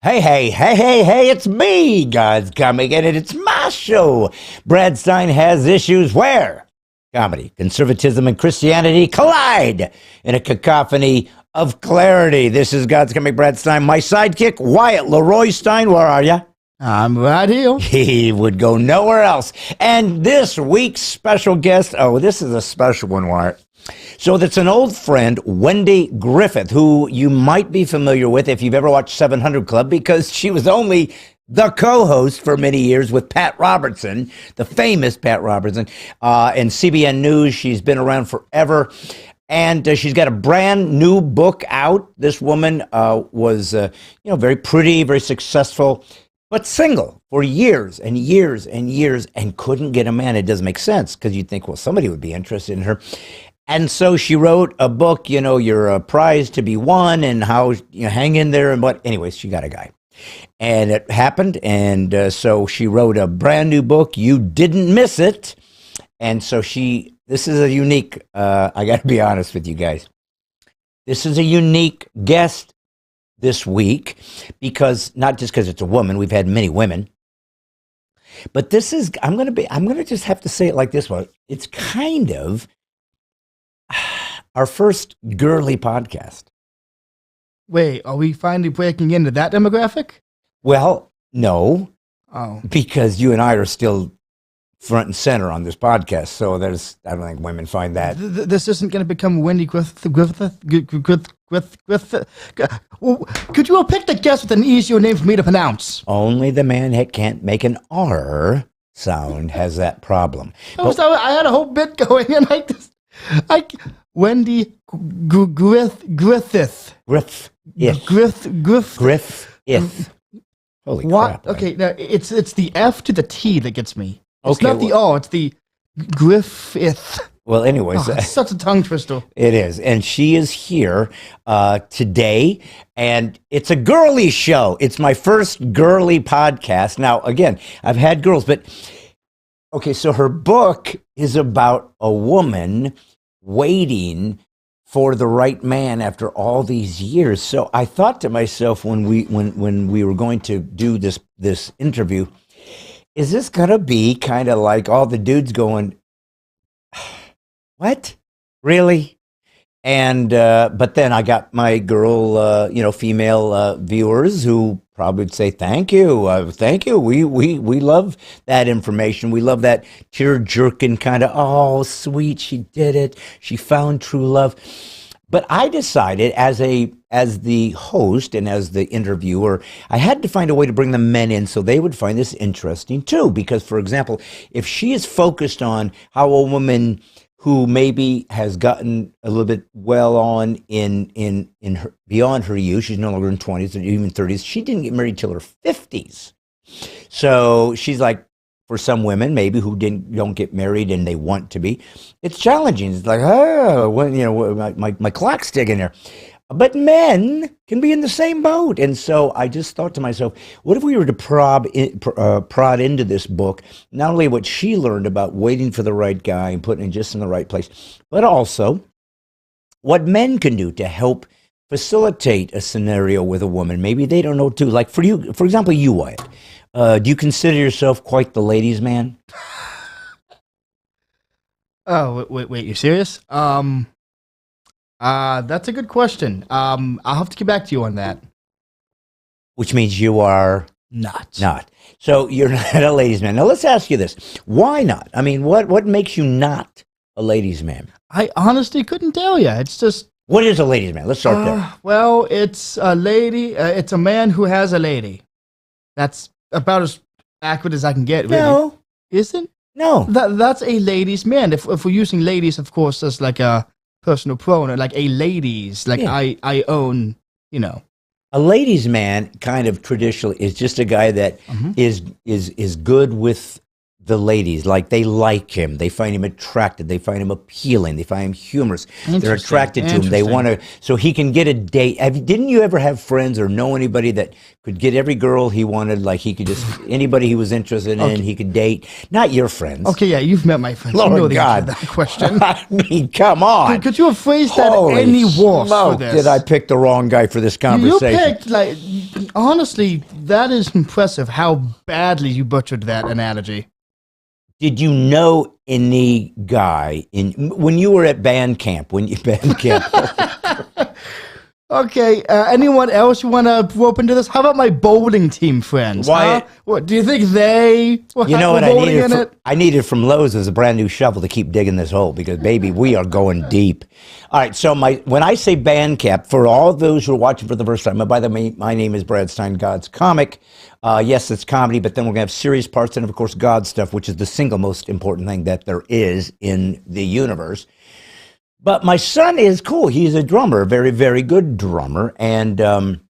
Hey, it's me, God's coming, and it's my show. Brad Stine Has Issues where comedy, conservatism, and Christianity collide in a cacophony of clarity. This is God's coming, Brad Stine. My sidekick, Wyatt Leroy Stein, where are you? I'm right here. He would go nowhere else. And this week's special guest, this is a special one, Wyatt. So that's an old friend, Wendy Griffith, who you might be familiar with if you've ever watched 700 Club, because she was only the co-host for many years with Pat Robertson, the famous Pat Robertson, and CBN News. She's been around forever, and she's got a brand new book out. This woman was, very pretty, very successful, but single for years and years and years, and couldn't get a man. It doesn't make sense, because you'd think, well, somebody would be interested in her. And so she wrote a book, you're a prize to be won, and how you hang in there. And what, anyways, she got a guy, and it happened. And so she wrote a brand new book. You didn't miss it. And so this is a unique, I got to be honest with you guys. This is a unique guest this week, because not just because it's a woman, we've had many women, but this is, I'm going to just have to say it like this one. It's kind of our first girly podcast. Wait, are we finally breaking into that demographic? Well, no. Oh. Because you and I are still front and center on this podcast, so I don't think women find that. This isn't going to become Wendy Griffith. Could you have picked a guest with an easier name for me to pronounce? Only the man that can't make an R sound has that problem. I had a whole bit going, and Wendy Griffith. Griffith. Holy crap. Okay, now it's the F to the T that gets me. It's okay, not the O, it's the Griffith. Well, anyways. It's such a tongue twister. It is. And she is here today, and it's a girly show. It's my first girly podcast. Now, again, I've had girls, but okay, so her book is about a woman waiting for the right man after all these years. So I thought to myself when we were going to do this interview, is this gonna be kind of like all the dudes going, what? Really? And but then I got my girl, female viewers who probably would say, thank you. We love that information. We love that tear-jerking kind of, oh, sweet, she did it. She found true love. But I decided as the host and as the interviewer, I had to find a way to bring the men in so they would find this interesting too. Because, for example, if she is focused on how a woman who maybe has gotten a little bit well on in her, beyond her youth, she's no longer in 20s or even 30s, she didn't get married till her 50s. So she's like, for some women maybe who don't get married and they want to be, it's challenging. It's like, my clock's ticking here. But men can be in the same boat. And so I just thought to myself, what if we were to prod into this book, not only what she learned about waiting for the right guy and putting it just in the right place, but also what men can do to help facilitate a scenario with a woman. Maybe they don't know too. Like for you, for example, you, Wyatt, do you consider yourself quite the ladies' man? Oh, wait, you serious? That's a good question. I'll have to get back to you on that. Which means you are not. So you're not a ladies' man. Now let's ask you this: why not? I mean, what makes you not a ladies' man? I honestly couldn't tell you. It's just, what is a ladies' man? Let's start there. Well, it's a lady. It's a man who has a lady. That's about as accurate as I can get. Really. No, isn't? No, that's a ladies' man. If we're using ladies, of course, as like a personal pronoun, like a ladies, like yeah. I own, A ladies' man kind of traditionally is just a guy that is good with the ladies. Like, they like him. They find him attractive. They find him appealing. They find him humorous. They're attracted to him. They want to, so he can get a date. Didn't you ever have friends or know anybody that could get every girl he wanted? Like, he could just, anybody he was interested in, he could date. Not your friends. Okay, yeah, you've met my friends. Lord you know the God. answer to that question. I mean, come on. Could you have phrased that any worse for this? Did I pick the wrong guy for this conversation? You picked, Honestly, that is impressive how badly you butchered that analogy. Did you know any guy when you were at band camp? Okay, anyone else you want to rope into this? How about my bowling team friends? Wyatt. Huh? What do you think they? You know what bowling in it? I needed from Lowe's is a brand new shovel to keep digging this hole because baby, we are going deep. All right, so when I say band camp, for all those who are watching for the first time, by the way, my name is Brad Stine, God's comic. Yes, it's comedy, but then we're gonna have serious parts and of course God stuff, which is the single most important thing that there is in the universe. But my son is cool. He's a drummer, a very, very good drummer. And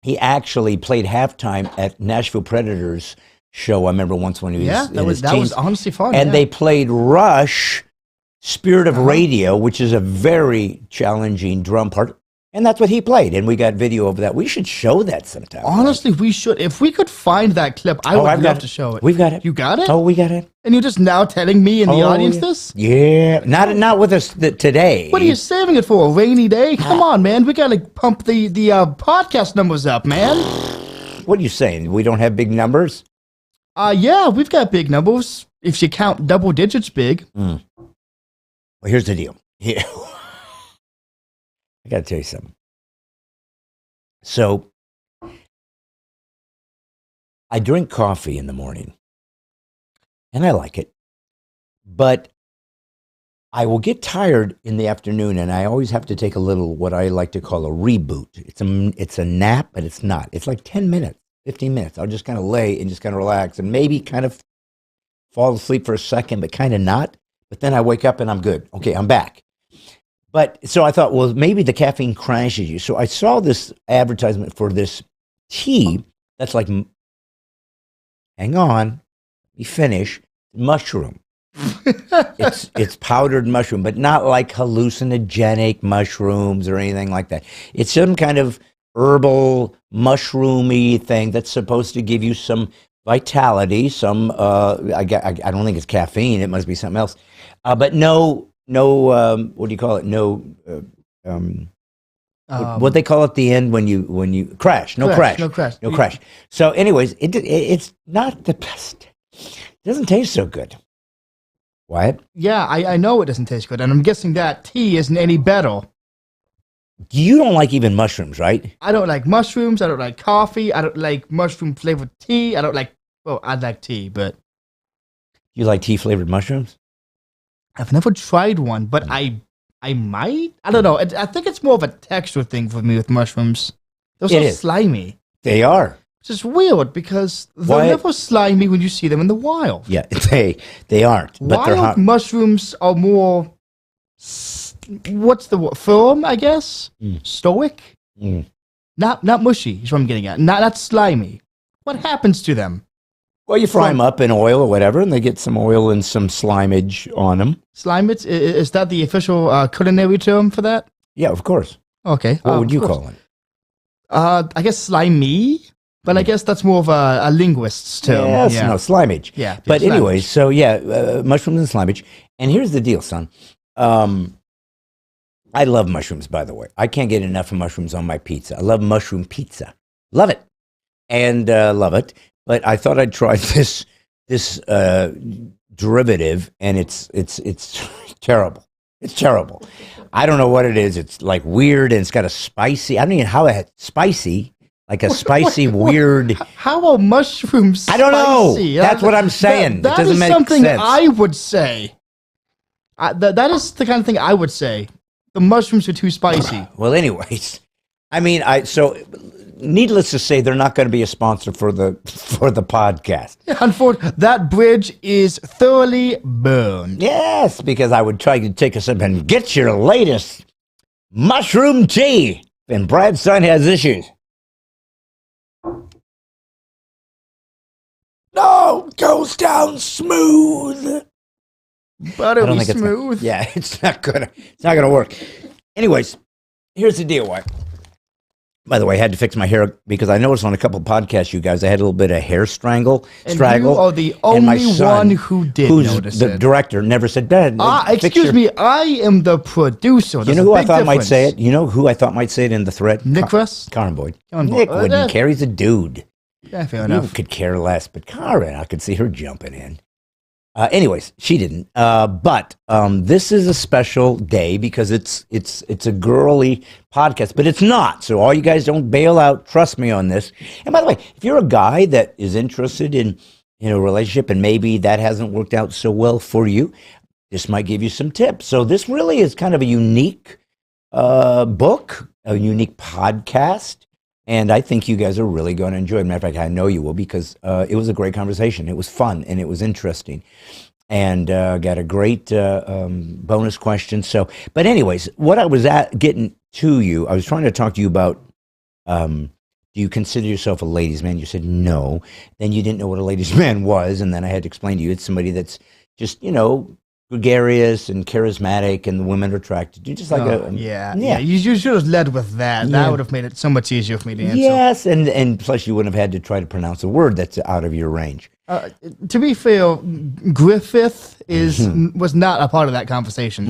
he actually played halftime at Nashville Predators show. I remember once when he was in his that teens. was honestly fun. And yeah. they played Rush, Spirit of Radio, which is a very challenging drum part. And that's what he played. And we got video of that. We should show that sometime. Honestly, we should. If we could find that clip, I would love to show it. We've got it. You got it? Oh, we got it. And you're just now telling me in the audience this? Yeah. Not with us today. What are you saving it for? A rainy day? Come on, man. We got to pump the podcast numbers up, man. What are you saying? We don't have big numbers? Yeah, we've got big numbers. If you count double digits big. Well, here's the deal. Yeah. I got to tell you something. So, I drink coffee in the morning, and I like it, but I will get tired in the afternoon, and I always have to take a little, what I like to call a reboot. It's a nap, but it's not. It's like 10 minutes, 15 minutes. I'll just kind of lay and just kind of relax, and maybe kind of fall asleep for a second, but kind of not. But then I wake up, and I'm good. Okay, I'm back. But so I thought, well, maybe the caffeine crashes you. So I saw this advertisement for this tea that's like, hang on, let me finish, mushroom. It's powdered mushroom, but not like hallucinogenic mushrooms or anything like that. It's some kind of herbal mushroomy thing that's supposed to give you some vitality. Some I don't think it's caffeine. It must be something else. But no, what do you call it? No, what they call it at the end when you crash. No crash. So, anyways, it's not the best. It doesn't taste so good. What? Yeah, I know it doesn't taste good, and I'm guessing that tea isn't any better. You don't like even mushrooms, right? I don't like mushrooms. I don't like coffee. I don't like mushroom flavored tea. I like tea, but you like tea flavored mushrooms? I've never tried one, but I might. I don't know. I think it's more of a texture thing for me with mushrooms. They're so slimy. They are. Which is weird because they're never slimy when you see them in the wild. Yeah, they aren't. But wild mushrooms are more, what's the word? Firm, I guess? Stoic? Not mushy is what I'm getting at. Not slimy. What happens to them? Well, you fry them up in oil or whatever, and they get some oil and some slimage on them. Slimage? Is that the official culinary term for that? Yeah, of course. Okay. What would you call it? I guess slimy, but I guess that's more of a linguist's term. Yes, no, slimage. Yeah. But anyway, so mushrooms and slimage. And here's the deal, son. I love mushrooms, by the way. I can't get enough of mushrooms on my pizza. I love mushroom pizza. Love it. And love it. But I thought I'd try this derivative, and it's terrible. It's terrible. I don't know what it is. It's like weird, and it's got a spicy. I don't even know how it's spicy. Like a spicy, weird. How are mushrooms spicy? I don't know. That's what I'm saying. That it doesn't is make something sense. I would say. That is the kind of thing I would say. The mushrooms are too spicy. Well, anyways, I mean, so needless to say, they're not going to be a sponsor for the podcast. Yeah, unfortunately, that bridge is thoroughly burned. Yes, because I would try to take us up and get your latest mushroom tea. And Brad's son has issues. No, goes down smooth. Buttery smooth. It's not gonna work. Anyways, here's the deal, Wyatt. By the way, I had to fix my hair because I noticed on a couple of podcasts, you guys, I had a little bit of hair straggle. And you are the only one who did notice the director never said, Dad, excuse me, I am the producer. You know who I thought might say it? You know who I thought might say it in the thread? Nick Russ? Karen Boyd. Nick wouldn't care. He's a dude. Yeah, fair enough. You could care less, but Karen, I could see her jumping in. Anyways, she didn't. But this is a special day because it's a girly podcast, but it's not. So all you guys don't bail out. Trust me on this. And by the way, if you're a guy that is interested in a relationship and maybe that hasn't worked out so well for you, this might give you some tips. So this really is kind of a unique book, a unique podcast. And I think you guys are really going to enjoy it. Matter of fact, I know you will because it was a great conversation. It was fun and it was interesting. And got a great bonus question. So, but anyways, what I was getting to you, I was trying to talk to you about, do you consider yourself a ladies' man? You said no. Then you didn't know what a ladies' man was. And then I had to explain to you, it's somebody that's just, gregarious and charismatic, and the women are attracted to you. Just like yeah. You should have led with that. That would have made it so much easier for me to answer. Yes, and plus you wouldn't have had to try to pronounce a word that's out of your range. To be fair, Griffith was not a part of that conversation.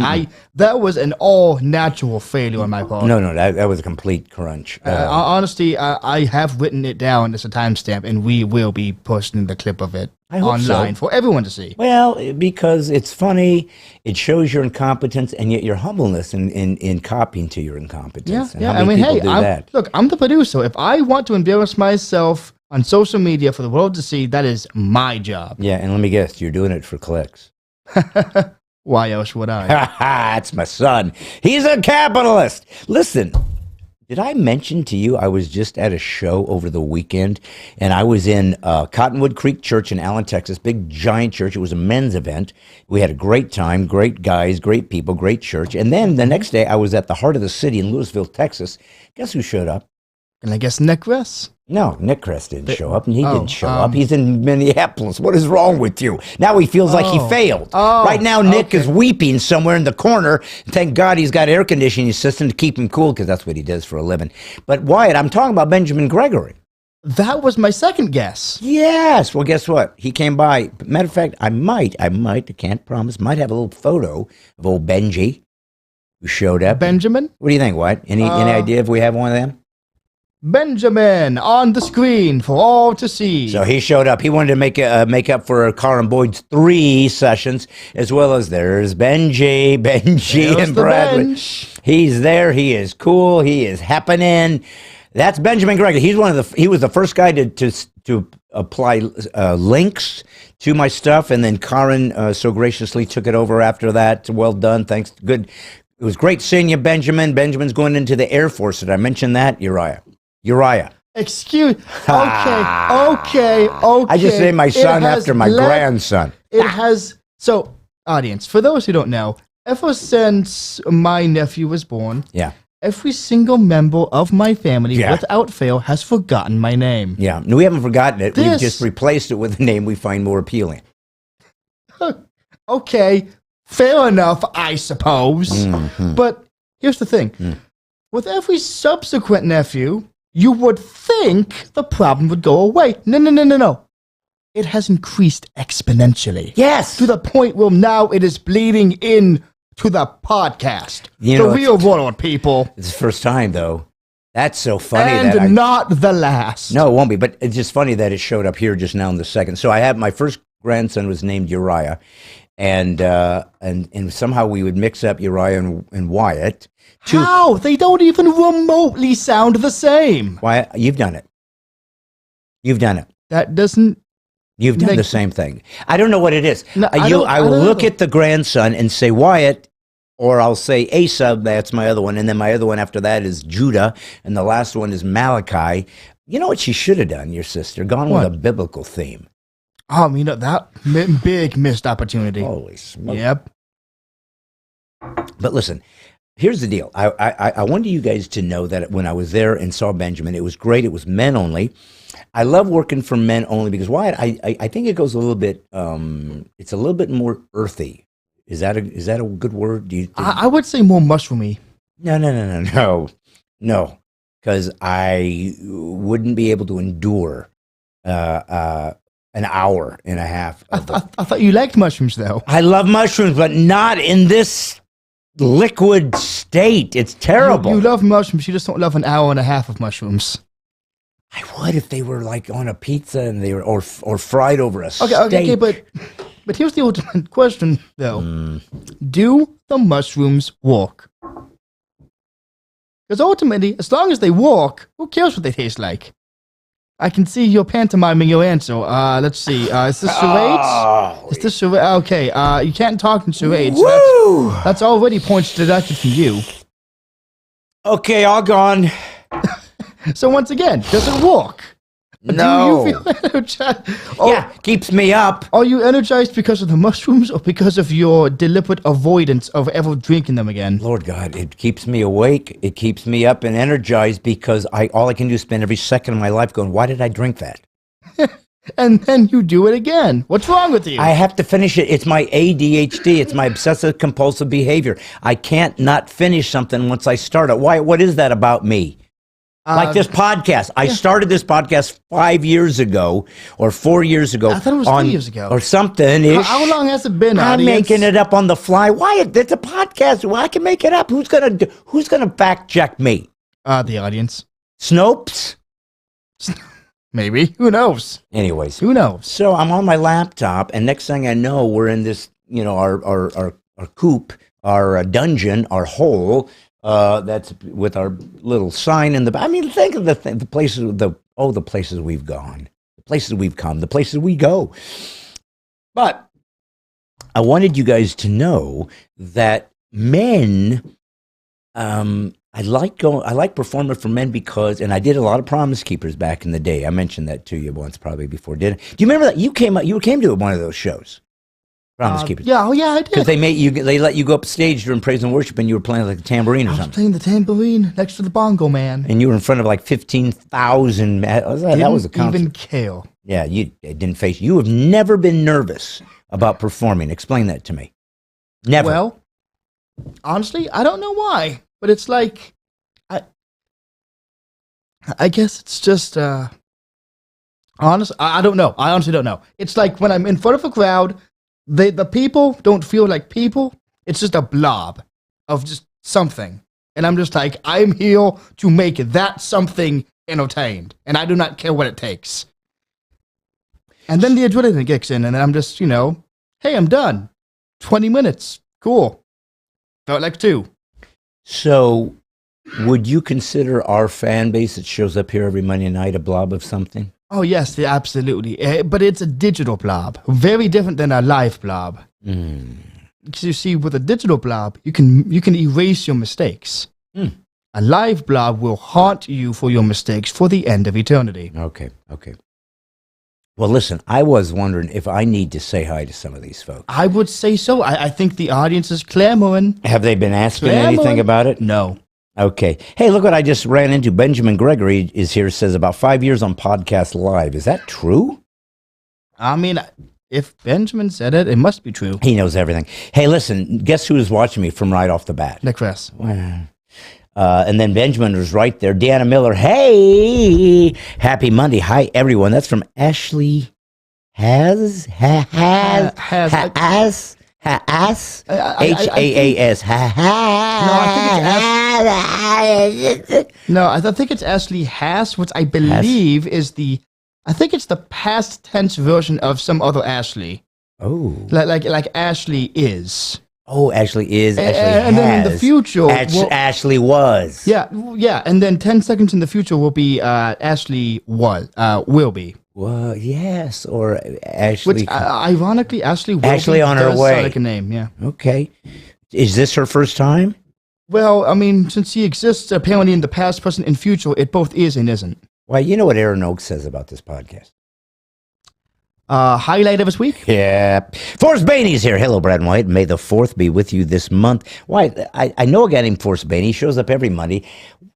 That was an all natural failure on my part. No, that was a complete crunch. Honestly, I have written it down as a timestamp, and we will be posting the clip of it online for everyone to see. Well, because it's funny, it shows your incompetence, and yet your humbleness in copying to your incompetence. Yeah. I mean, hey, look, I'm the producer. If I want to embarrass myself on social media for the world to see, that is my job. Yeah, and let me guess, you're doing it for clicks. Why else would I? That's my son. He's a capitalist. Listen, did I mention to you I was just at a show over the weekend, and I was in Cottonwood Creek Church in Allen, Texas, big giant church. It was a men's event. We had a great time, great guys, great people, great church. And then the next day I was at the heart of the city in Lewisville, Texas. Guess who showed up? And I guess Nick Russ? No, Nick Crest didn't show up, and he didn't show up. He's in Minneapolis. What is wrong with you? Now he feels like he failed. Right now, Nick is weeping somewhere in the corner. Thank God he's got air conditioning system to keep him cool, because that's what he does for a living. But Wyatt, I'm talking about Benjamin Gregory. That was my second guess. Yes. Well, guess what? He came by. Matter of fact, I can't promise, might have a little photo of old Benji who showed up. Benjamin? What do you think, Wyatt? Any idea if we have one of them? Benjamin on the screen for all to see. So he showed up. He wanted to make up for Karen Boyd's 3 sessions, as well as there's Benji and Bradley. Bench. He's there. He is cool. He is happening. That's Benjamin Gregory. He was the first guy to apply links to my stuff, and then Karen so graciously took it over after that. Well done. Thanks. Good. It was great seeing you, Benjamin. Benjamin's going into the Air Force. Did I mention that? Uriah. Excuse. Okay. I just named my son after my grandson. It has. So, audience, for those who don't know, ever since my nephew was born, every single member of my family, without fail, has forgotten my name. Yeah, we haven't forgotten it. We've just replaced it with a name we find more appealing. Okay, fair enough, I suppose. Mm-hmm. But here's the thing. With every subsequent nephew, you would think the problem would go away. No. It has increased exponentially. Yes. To the point where now it is bleeding in to the podcast. The real world, people. It's the first time, though. That's so funny. And not the last. No, it won't be. But it's just funny that it showed up here just now in the second. So I have my first grandson was named Uriah. And somehow we would mix up Uriah and Wyatt. How? They don't even remotely sound the same. Wyatt, you've done it. That doesn't. You've done the same thing. I don't know what it is. No, I will look at the grandson and say Wyatt, or I'll say Asab, that's my other one, and then my other one after that is Judah, and the last one is Malachi. You know what she should have done, your sister? Gone with a biblical theme. That big missed opportunity. Holy smoke. Yep. But listen, here's the deal. I wanted you guys to know that when I was there and saw Benjamin, it was great. It was men only. I love working for men only because Wyatt, I think it goes a little bit. It's a little bit more earthy. Is that a good word? Do you think? I would say more mushroomy. No. Because because I wouldn't be able to endure an hour and a half. I thought you liked mushrooms, though. I love mushrooms, but not in this liquid state. It's terrible. You love mushrooms. You just don't love an hour and a half of mushrooms. I would if they were like on a pizza and they were or fried over a steak. Okay, but here's the ultimate question, though. Do the mushrooms work? Because ultimately, as long as they work, who cares what they taste like? I can see you're pantomiming your answer. Let's see. Is this charades? Oh, Is this charades? Okay, you can't talk in charades. woo! That's already points deducted from you. Okay, all gone. So once again, does it work? No. Do you feel energized? Yeah, keeps me up. Are you energized because of the mushrooms or because of your deliberate avoidance of ever drinking them again? Lord God, it keeps me awake. It keeps me up and energized because all I can do is spend every second of my life going, why did I drink that? And then you do it again. What's wrong with you? I have to finish it. It's my ADHD. It's my obsessive compulsive behavior. I can't not finish something once I start it. Why? What is that about me? Like this podcast. I started this podcast 5 years ago or 4 years ago. I thought it was 3 years ago. Or something. How long has it been, I'm audience? making it up on the fly. Why? It's a podcast. Well, I can make it up. Who's gonna fact check me? The audience. Snopes? Maybe. Who knows? Anyways. Who knows? So I'm on my laptop, and next thing I know, we're in this, our coop, our dungeon, our hole. That's with our little sign in the. I mean, think of the places. The places we've gone, the places we've come, the places we go. But I wanted you guys to know that men. I like performing for men because, and I did a lot of Promise Keepers back in the day. I mentioned that to you once, probably before dinner. Do you remember that you came to one of those shows? Promise Keepers. Yeah, I did. Because they let you go up stage during praise and worship, and you were playing like a tambourine or I was something. playing the tambourine next to the bongo man. And you were in front of like 15,000. That was a concert. Even care. Yeah, it didn't face you. You have never been nervous about performing. Explain that to me. Never. Well, honestly, I don't know why, but it's like, I guess it's just, honestly, I don't know. I honestly don't know. It's like when I'm in front of a crowd, the people don't feel like people. It's just a blob of just something. And I'm just like, I'm here to make that something entertained. And I do not care what it takes. And then the adrenaline kicks in, and then I'm just, hey, I'm done. 20 minutes. Cool. Felt like 2. So, would you consider our fan base that shows up here every Monday night a blob of something? Oh, yes, absolutely. But it's a digital blob. Very different than a live blob. Because you see, with a digital blob, you can erase your mistakes. A live blob will haunt you for your mistakes for the end of eternity. Okay. Well, listen, I was wondering if I need to say hi to some of these folks. I would say so. I think the audience is clamoring. Have they been asking anything about it? No. Okay. Hey, look what I just ran into. Benjamin Gregory is here, says about 5 years on Podcast Live. Is that true? I mean, if Benjamin said it, it must be true. He knows everything. Hey, listen, guess who is watching me from right off the bat? Nick Kress. And then Benjamin was right there. Deanna Miller, hey, happy Monday. Hi, everyone. That's from Ashley Has. Haas, Haas. No, I think it's Ashley Haas, which I believe is I think it's the past tense version of some other Ashley. Oh. Like Ashley is. Oh, Ashley is, Ashley has. And then in the future... Ashley was. Yeah, and then 10 seconds in the future will be Ashley will be. Well, yes, or Ashley. Which, ironically, Ashley will Ashley be on her does way. Sound like a name, yeah. Okay. Is this her first time? Well, I mean, since he exists apparently in the past, present, and future, it both is and isn't. Well, you know what Aaron Oaks says about this podcast. Highlight of his week? Yeah. Forrest Bainey's here. Hello, Brad and White. May the 4th be with you this month. Why? I know a guy named Forrest Bainey. He shows up every Monday.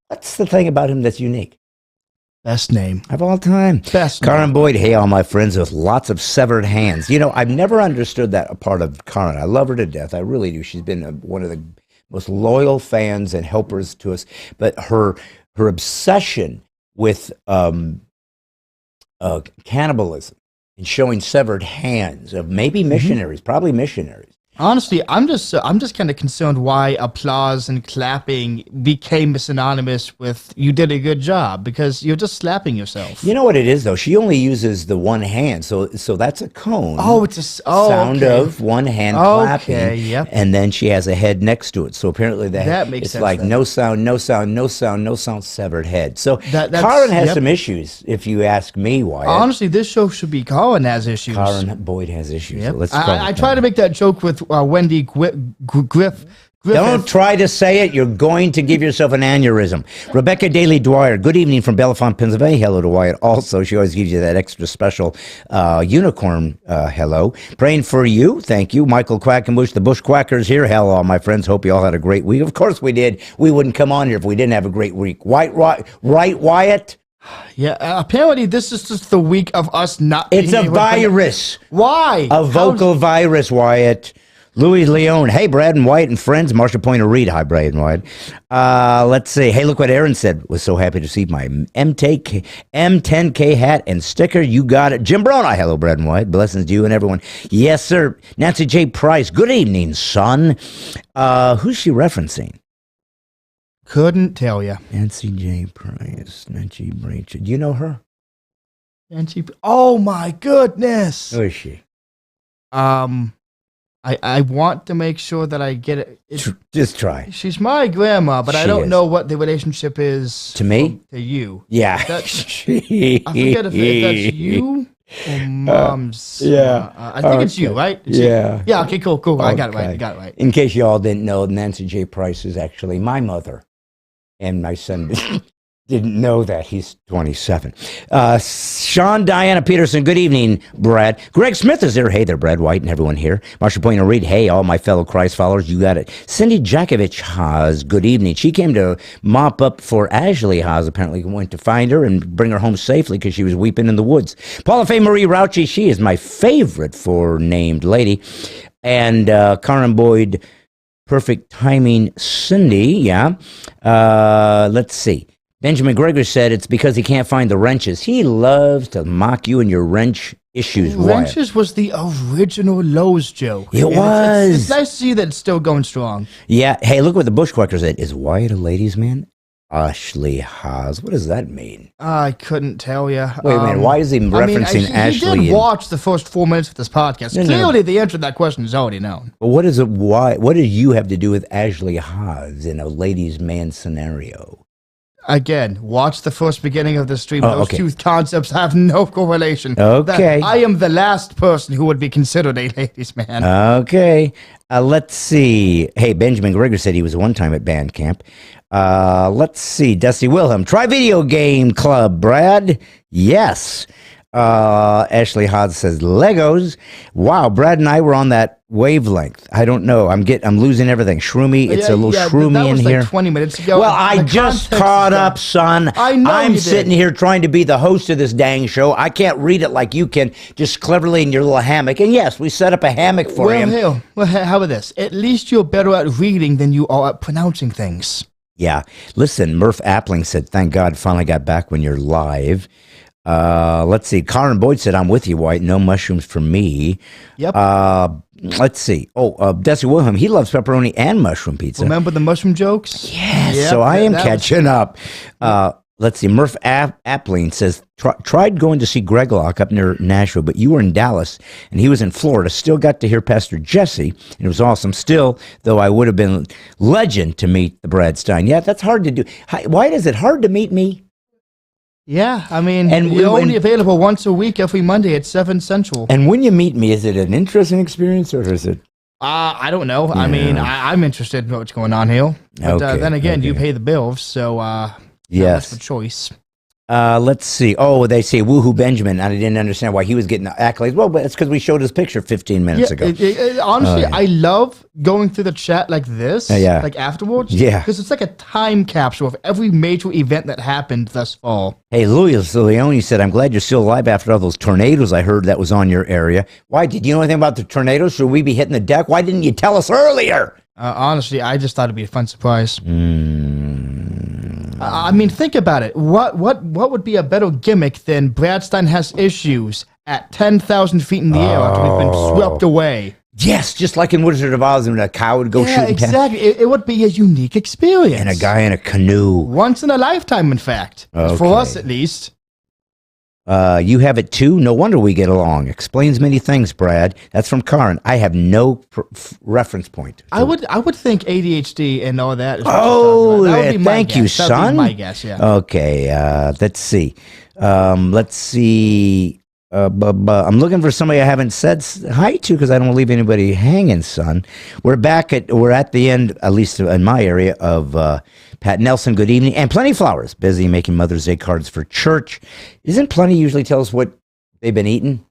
What's the thing about him that's unique? Best name. Of all time. Best Karen name. Boyd, hey, all my friends with lots of severed hands. I've never understood that part of Karen. I love her to death. I really do. She's been one of the most loyal fans and helpers to us. But her her obsession with cannibalism and showing severed hands of maybe missionaries, probably missionaries. Honestly, I'm just kind of concerned why applause and clapping became synonymous with "you did a good job" because you're just slapping yourself. You know what it is, though? She only uses the one hand, so that's a cone. Oh, it's a sound okay. of one hand clapping. Okay, yep. And then she has a head next to it. So apparently That makes it's sense like then. no sound, no sound, no sound, no sound, severed head. So That's- Karen has yep. some issues, if you ask me, Wyatt. Honestly, this show should be Karen Has Issues. Karen Boyd has issues. Yep. So let's call I it tried to make that joke with Wendy Griffith. Don't try to say it. You're going to give yourself an aneurysm. Rebecca Daly Dwyer, good evening from Bellefonte, Pennsylvania. Hello to Wyatt. Also, she always gives you that extra special unicorn hello. Praying for you. Thank you. Michael Quackenbush, the Bushquackers here. Hello, my friends. Hope you all had a great week. Of course we did. We wouldn't come on here if we didn't have a great week. Right, Wyatt? Yeah, apparently this is just the week of us not. It's being a able to- virus. Why? A vocal virus, Wyatt. Louis Leone. Hey, Brad and Wyatt and friends. Marcia Pointer Reed. Hi, Brad and Wyatt. Let's see. Hey, look what Aaron said. Was so happy to see my M10K hat and sticker. You got it. Jim Brona. Hello, Brad and Wyatt. Blessings to you and everyone. Yes, sir. Nancy J. Price. Good evening, son. Who's she referencing? Couldn't tell you. Nancy J. Price. Nancy Breach. Do you know her? Nancy. Oh my goodness. Who is she? I want to make sure that I get it. Just try. She's my grandma, but I She don't is. know what the relationship is To me? to you. Yeah. I forget if that's you or mom's. yeah. I think it's you, right? It's you. Yeah. Yeah. Okay. Cool. I got it right. Okay. I got it right. In case you all didn't know, Nancy J. Price is actually my mother. And my son didn't know that. He's 27. Sean Diana Peterson, good evening, Brad. Greg Smith is there. Hey there, Brad White and everyone here. Marcia Pointer Reed, hey, all my fellow Christ followers, you got it. Cindy Jakovich Haas, good evening. She came to mop up for Ashley Haas, apparently went to find her and bring her home safely because she was weeping in the woods. Paula Faye Marie Rauchi, she is my favorite four-named lady. And Karen Boyd, perfect timing, Cindy, yeah. Let's see. Benjamin Gregory said it's because he can't find the wrenches. He loves to mock you and your wrench issues. Wrenches was the original Lowe's joke. It And was. It's nice to see that it's still going strong. Yeah. Hey, look what the Bushquacker said. Is Wyatt a ladies' man? Ashley Haas. What does that mean? I couldn't tell you. Wait a minute. Why is he referencing Ashley? He did watch the first 4 minutes of this podcast. No. Clearly, the answer to that question is already known. But what is it? Why? What do you have to do with Ashley Haas in a ladies' man scenario? Again, watch the first beginning of the stream. Oh, Those okay. two concepts have no correlation. Okay. I am the last person who would be considered a ladies' man. Okay. Let's see. Hey, Benjamin Gregory said he was one time at band camp. Let's see. Dusty Wilhelm. Try video game club, Brad. Yes. Ashley Hodge says Legos. Wow, Brad and I were on that wavelength. I don't know. I'm losing everything. Shroomy. It's a little shroomy that was in like here. 20 minutes ago. Well, I just caught up, son. I know I'm you did. sitting here trying to be the host of this dang show. I can't read it like you can, just cleverly in your little hammock. And yes, we set up a hammock for him. How about this? At least you're better at reading than you are at pronouncing things. Yeah. Listen, Murph Appling said, thank God finally got back when you're live. Let's see. Karen Boyd said, I'm with you, White. No mushrooms for me. Yep. Let's see. Desi Wilhelm, he loves pepperoni and mushroom pizza. Remember the mushroom jokes? Yes. Yep, So I am that catching up. Let's see. Murph Appling says, tried going to see Greg Locke up near Nashville, but you were in Dallas and he was in Florida. Still got to hear Pastor Jesse, and it was awesome. Still, though, I would have been legend to meet the Brad Stine. Yeah, that's hard to do. Why is it hard to meet me? Yeah, I mean, And you're only available once a week, every Monday at 7 Central. And when you meet me, is it an interesting experience or is it? I don't know. I Yeah. mean, I'm interested in what's going on here. But Okay, then again, you okay. pay the bills, so Yes. that's the choice. Let's see. Oh, they say Woohoo Benjamin. I didn't understand why he was getting accolades. Well, but it's because we showed his picture 15 minutes ago. Honestly, yeah. I love going through the chat like this, Yeah. like afterwards. Yeah. Because it's like a time capsule of every major event that happened thus far. Hey, Louis Leone said, I'm glad you're still alive after all those tornadoes I heard that was on your area. Why? Did you know anything about the tornadoes? Should we be hitting the deck? Why didn't you tell us earlier? Honestly, I just thought it'd be a fun surprise. I mean, think about it. What would be a better gimmick than Brad Stine Has Issues at 10,000 feet in the air after we've been swept away? Yes, just like in Wizard of Oz when a cow would go shooting past. Exactly. It would be a unique experience. And a guy in a canoe. Once in a lifetime, in fact. Okay. For us, at least. You have it too? No wonder we get along. Explains many things, Brad. That's from Karen. I have no reference point. I would think ADHD and all that. Oh, that would be my thank you, guess. That would son. be my guess, yeah. Okay, let's see. I'm looking for somebody I haven't said hi to because I don't want to leave anybody hanging, son. We're at the end, at least in my area, of Pat Nelson. Good evening, and Plenty Flowers busy making Mother's Day cards for church. Isn't Plenty usually tell us what they've been eating?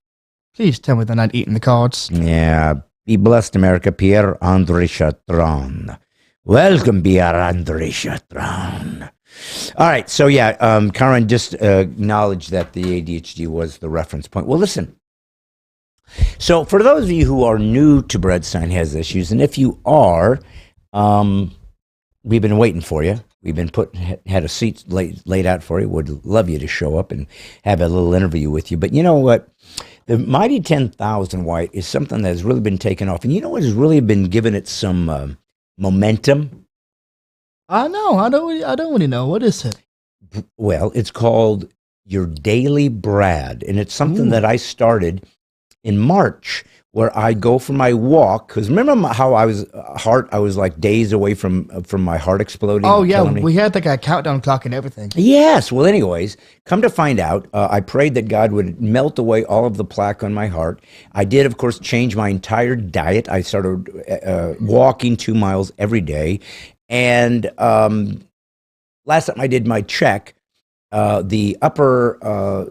Please tell me they're not eating the cards. Yeah. Be blessed, America. Pierre-Andre Chatron. Welcome, Pierre-Andre Chatron. All right, so yeah, Karen just acknowledged that the ADHD was the reference point. Well, listen. So for those of you who are new to Brad Stine Has Issues, and if you are, we've been waiting for you. We've been had a seat laid out for you. Would love you to show up and have a little interview with you. But you know what? The Mighty 10,000 White is something that has really been taken off. And you know what has really been giving it some momentum? I know. I don't really know. What is it? Well, it's called Your Daily Brad. And it's something that I started in March, where I go for my walk. Because remember how I was like days away from my heart exploding? Oh, yeah. We had like a countdown clock and everything. Yes. Well, anyways, come to find out, I prayed that God would melt away all of the plaque on my heart. I did, of course, change my entire diet. I started walking 2 miles every day. And last time I did my check, the upper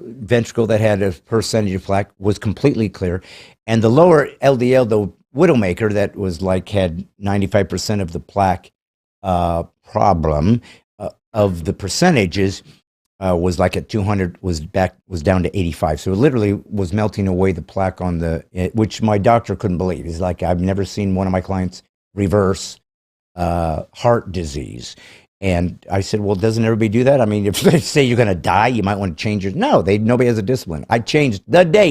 ventricle that had a percentage of plaque was completely clear. And the lower LDL, the Widowmaker, that was like had 95% of the plaque problem of the percentages was like at 200, was down to 85. So it literally was melting away the plaque on which my doctor couldn't believe. He's like, I've never seen one of my clients reverse heart disease. And I said, well, doesn't everybody do that? I mean, if they say you're going to die, you might want to change your... No, nobody has a discipline. I changed the day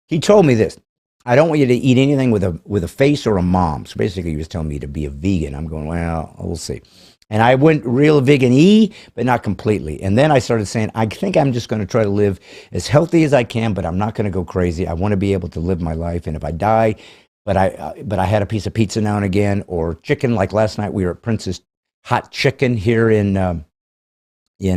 he told me this. I don't want you to eat anything with a face or a mom. So basically he was telling me to be a vegan. I'm going, well, we'll see. And I went real vegan-y, but not completely. And then I started saying, I think I'm just going to try to live as healthy as I can, but I'm not going to go crazy. I want to be able to live my life. And if I die, but I had a piece of pizza now and again, or chicken. Like last night, we were at Prince's Hot Chicken here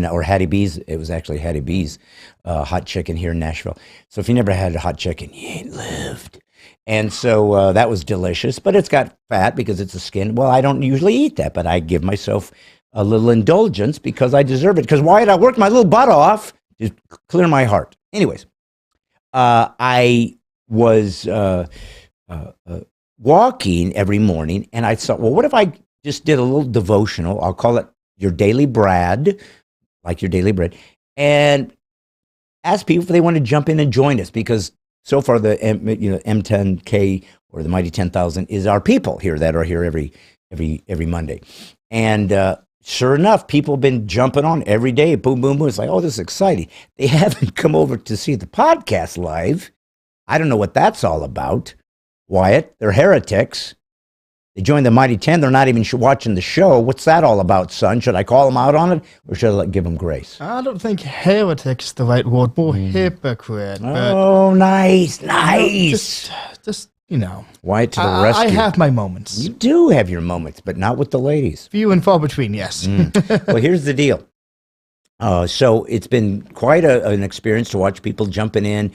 or Hattie B's. It was actually Hattie B's hot chicken here in Nashville. So if you never had a hot chicken, you ain't lived. And so that was delicious, but it's got fat because it's a skin. Well, I don't usually eat that, but I give myself a little indulgence because I deserve it. Because why did I work my little butt off to clear my heart? Anyways, I was walking every morning, and I thought, well, what if I just did a little devotional? I'll call it Your Daily Brad, like your daily bread, and ask people if they want to jump in and join us, because so far the M10K or the Mighty 10,000 is our people here that are here every Monday. And sure enough, people have been jumping on every day. Boom, boom, boom. It's like, oh, this is exciting. They haven't come over to see the podcast live. I don't know what that's all about. Wyatt, they're heretics. They joined the Mighty 10. They're not even watching the show. What's that all about, son? Should I call them out on it, or should I give them grace? I don't think heretic's the right word. More hypocrite. Oh, nice. Just Wyatt to the rescue. I have my moments. You do have your moments, but not with the ladies. Few and far between, yes. Well, here's the deal. So it's been quite an experience to watch people jumping in,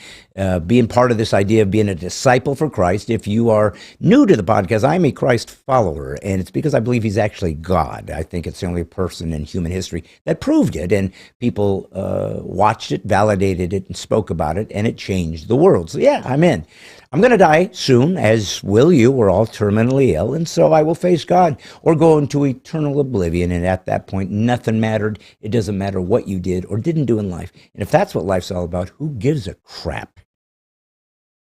being part of this idea of being a disciple for Christ. If you are new to the podcast, I'm a Christ follower, and it's because I believe he's actually God. I think it's the only person in human history that proved it, and people watched it, validated it, and spoke about it, and it changed the world. So yeah, I'm in. I'm going to die soon, as will you. We're all terminally ill, and so I will face God or go into eternal oblivion, and at that point, nothing mattered. It doesn't matter what you did or didn't do in life. And if that's what life's all about, who gives a crap?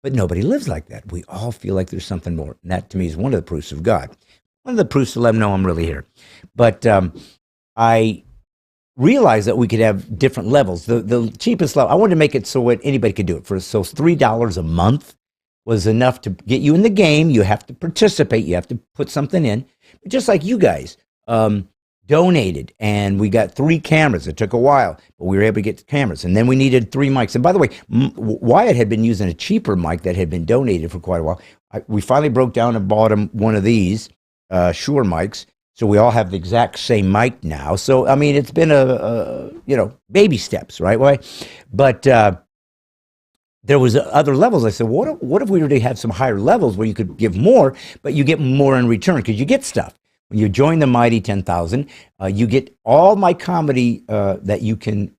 But nobody lives like that. We all feel like there's something more, and that, to me, is one of the proofs of God. One of the proofs to let them know I'm really here. But I realized that we could have different levels. The cheapest level, I wanted to make it so anybody could do it. So $3 a month was enough to get you in the game. You have to participate. You have to put something in. But just like you guys donated, and we got 3 cameras. It took a while, but we were able to get the cameras. And then we needed 3 mics. And by the way, Wyatt had been using a cheaper mic that had been donated for quite a while. We finally broke down and bought him one of these Shure mics. So we all have the exact same mic now. So, I mean, it's been baby steps, right? But there was other levels. I said, what if we were to have some higher levels where you could give more, but you get more in return because you get stuff. When you join the Mighty 10,000, you get all my comedy that you can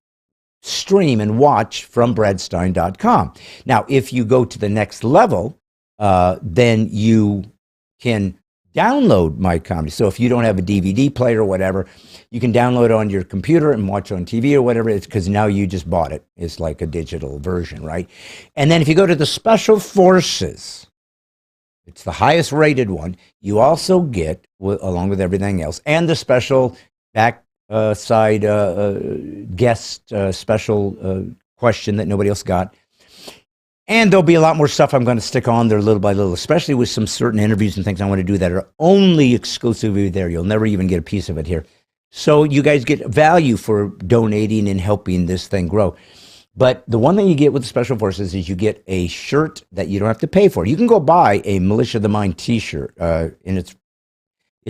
stream and watch from bradstine.com. Now, if you go to the next level, then you can download my comedy. So if you don't have a DVD player or whatever, you can download it on your computer and watch on TV or whatever. It's because now you just bought it. It's like a digital version, right? And then if you go to the Special Forces, it's the highest rated one. You also get, along with everything else, and the special backside guest special question that nobody else got. And there'll be a lot more stuff I'm going to stick on there little by little, especially with some certain interviews and things I want to do that are only exclusively there. You'll never even get a piece of it here. So you guys get value for donating and helping this thing grow. But the one thing you get with the Special Forces is you get a shirt that you don't have to pay for. You can go buy a Militia of the Mind t-shirt, and it's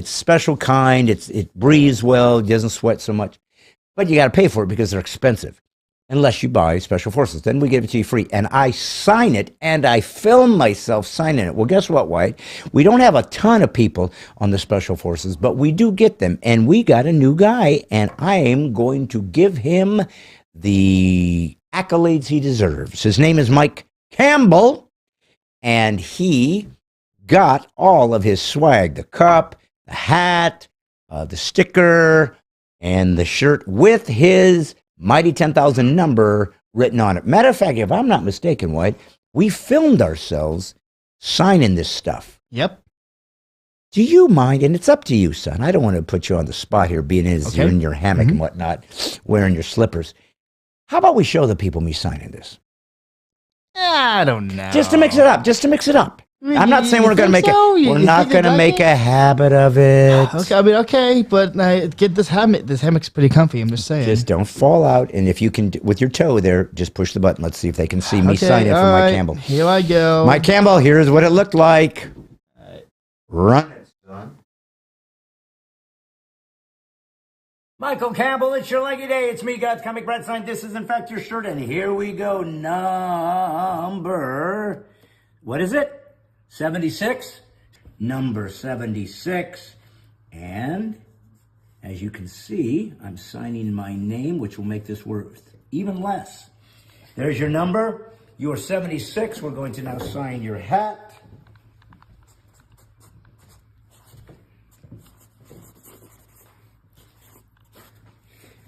special kind. It breathes well. It doesn't sweat so much. But you got to pay for it because they're expensive. Unless you buy Special Forces. Then we give it to you free. And I sign it, and I film myself signing it. Well, guess what, White? We don't have a ton of people on the Special Forces, but we do get them. And we got a new guy, and I am going to give him the accolades he deserves. His name is Mike Campbell, and he got all of his swag, the cup, the hat, the sticker, and the shirt with his Mighty 10,000 number written on it. Matter of fact, if I'm not mistaken, White, we filmed ourselves signing this stuff. Yep. Do you mind? And it's up to you, son. I don't want to put you on the spot here, being as you're in your hammock and whatnot, wearing your slippers. How about we show the people me signing this? I don't know. Just to mix it up. Just to mix it up. I'm not saying we're going to make we're not going to make a habit of it. Okay, I mean, okay, but get this hammock. This hammock's pretty comfy. I'm just saying. Just don't fall out, and if you can, with your toe there, just push the button. Let's see if they can see me sign it for Mike Campbell. Here I go. Mike Campbell, here's what it looked like. Run it, son. Michael Campbell, it's your lucky day. It's me, God's Comic Bradstine. This is, in fact, your shirt, and here we go. Number, what is it? 76, number 76, and as you can see, I'm signing my name, which will make this worth even less. There's your number. You are 76. We're going to now sign your hat.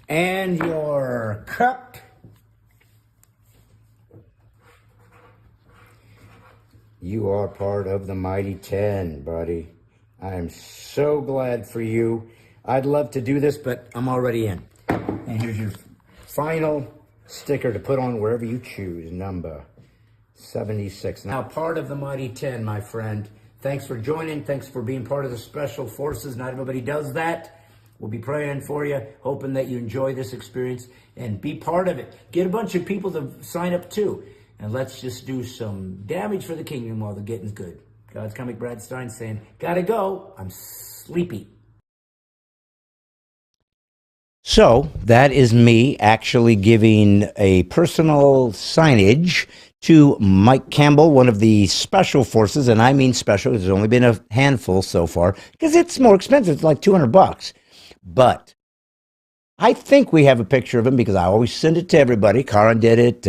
And your cup. You are part of the Mighty 10, buddy. I am so glad for you. I'd love to do this, but I'm already in. And here's your final sticker to put on wherever you choose, number 76. Now, part of the Mighty 10, my friend. Thanks for joining. Thanks for being part of the Special Forces. Not everybody does that. We'll be praying for you, hoping that you enjoy this experience and be part of it. Get a bunch of people to sign up too. And let's just do some damage for the kingdom while the getting's good. God's Comic Bradstine saying, gotta go, I'm sleepy. So that is me actually giving a personal signage to Mike Campbell, one of the Special Forces, and I mean special, there's only been a handful so far, because it's more expensive, it's like $200. But I think we have a picture of him because I always send it to everybody. Karan did it,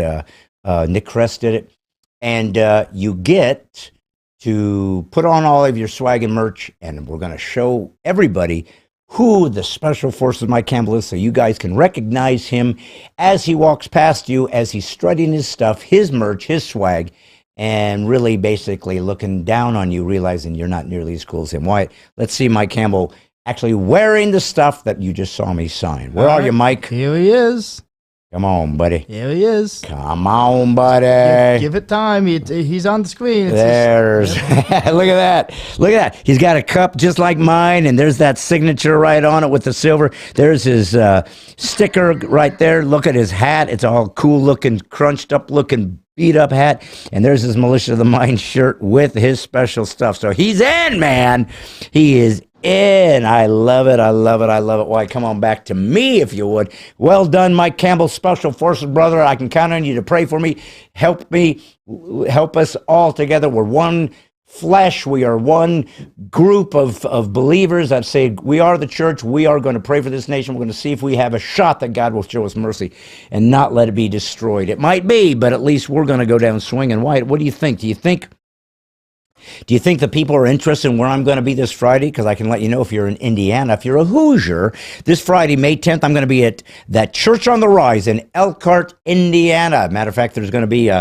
Nick Kress did it, and you get to put on all of your swag and merch, and we're going to show everybody who the Special Forces Mike Campbell is so you guys can recognize him as he walks past you, as he's strutting his stuff, his merch, his swag, and really basically looking down on you, realizing you're not nearly as cool as him. Why? Let's see Mike Campbell actually wearing the stuff that you just saw me sign. Where are you, Mike? Here he is. Come on, buddy. Here he is. Come on, buddy. Give it time. He's on the screen. There's look at that. Look at that. He's got a cup just like mine, and there's that signature right on it with the silver. There's his sticker right there. Look at his hat. It's all cool looking, crunched up looking, beat up hat. And there's his Militia of the Mind shirt with his special stuff. So he's in, man. He is in. I love it. I love it. I love it. Why, come on back to me if you would. Well done, Mike Campbell, Special Forces brother. I can count on you to pray for me. Help us all together. We're one flesh. We are one group of believers that say we are the church. We are going to pray for this nation. We're going to see if we have a shot that God will show us mercy and not let it be destroyed. It might be, but at least we're going to go down swinging. White, what do you think? Do you think the people are interested in where I'm going to be this Friday? Because I can let you know if you're in Indiana. If you're a Hoosier, this Friday, May 10th, I'm going to be at that Church on the Rise in Elkhart, Indiana. Matter of fact, there's going to be,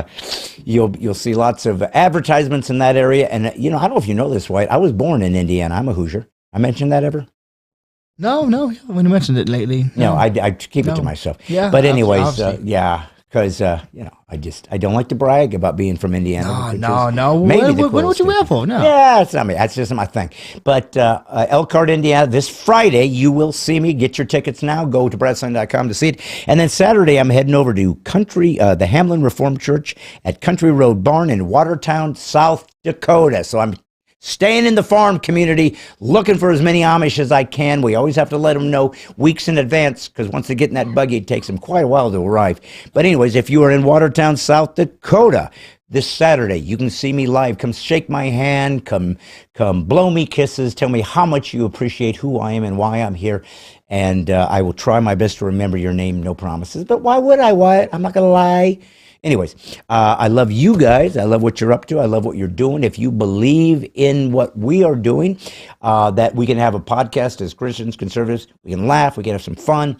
you'll see lots of advertisements in that area. And, I don't know if you know this, White. I was born in Indiana. I'm a Hoosier. I mentioned that ever? No. When you mentioned it lately. No, I keep it to myself. Yeah. But anyways, yeah. Because, I don't like to brag about being from Indiana. No. Maybe when would you wear for? No. Yeah, it's not me. That's just my thing. But Elkhart, Indiana, this Friday, you will see me. Get your tickets now. Go to bradstine.com to see it. And then Saturday, I'm heading over to the Hamlin Reformed Church at Country Road Barn in Watertown, South Dakota. So I'm staying in the farm community, looking for as many Amish as I can. We always have to let them know weeks in advance, because once they get in that buggy, it takes them quite a while to arrive. But anyways, if you are in Watertown, South Dakota, this Saturday, you can see me live. Come shake my hand, come blow me kisses, tell me how much you appreciate who I am and why I'm here. And I will try my best to remember your name, no promises. But why would I, Wyatt? I'm not going to lie. Anyways, I love you guys. I love what you're up to. I love what you're doing. If you believe in what we are doing, that we can have a podcast as Christians, conservatives, we can laugh, we can have some fun,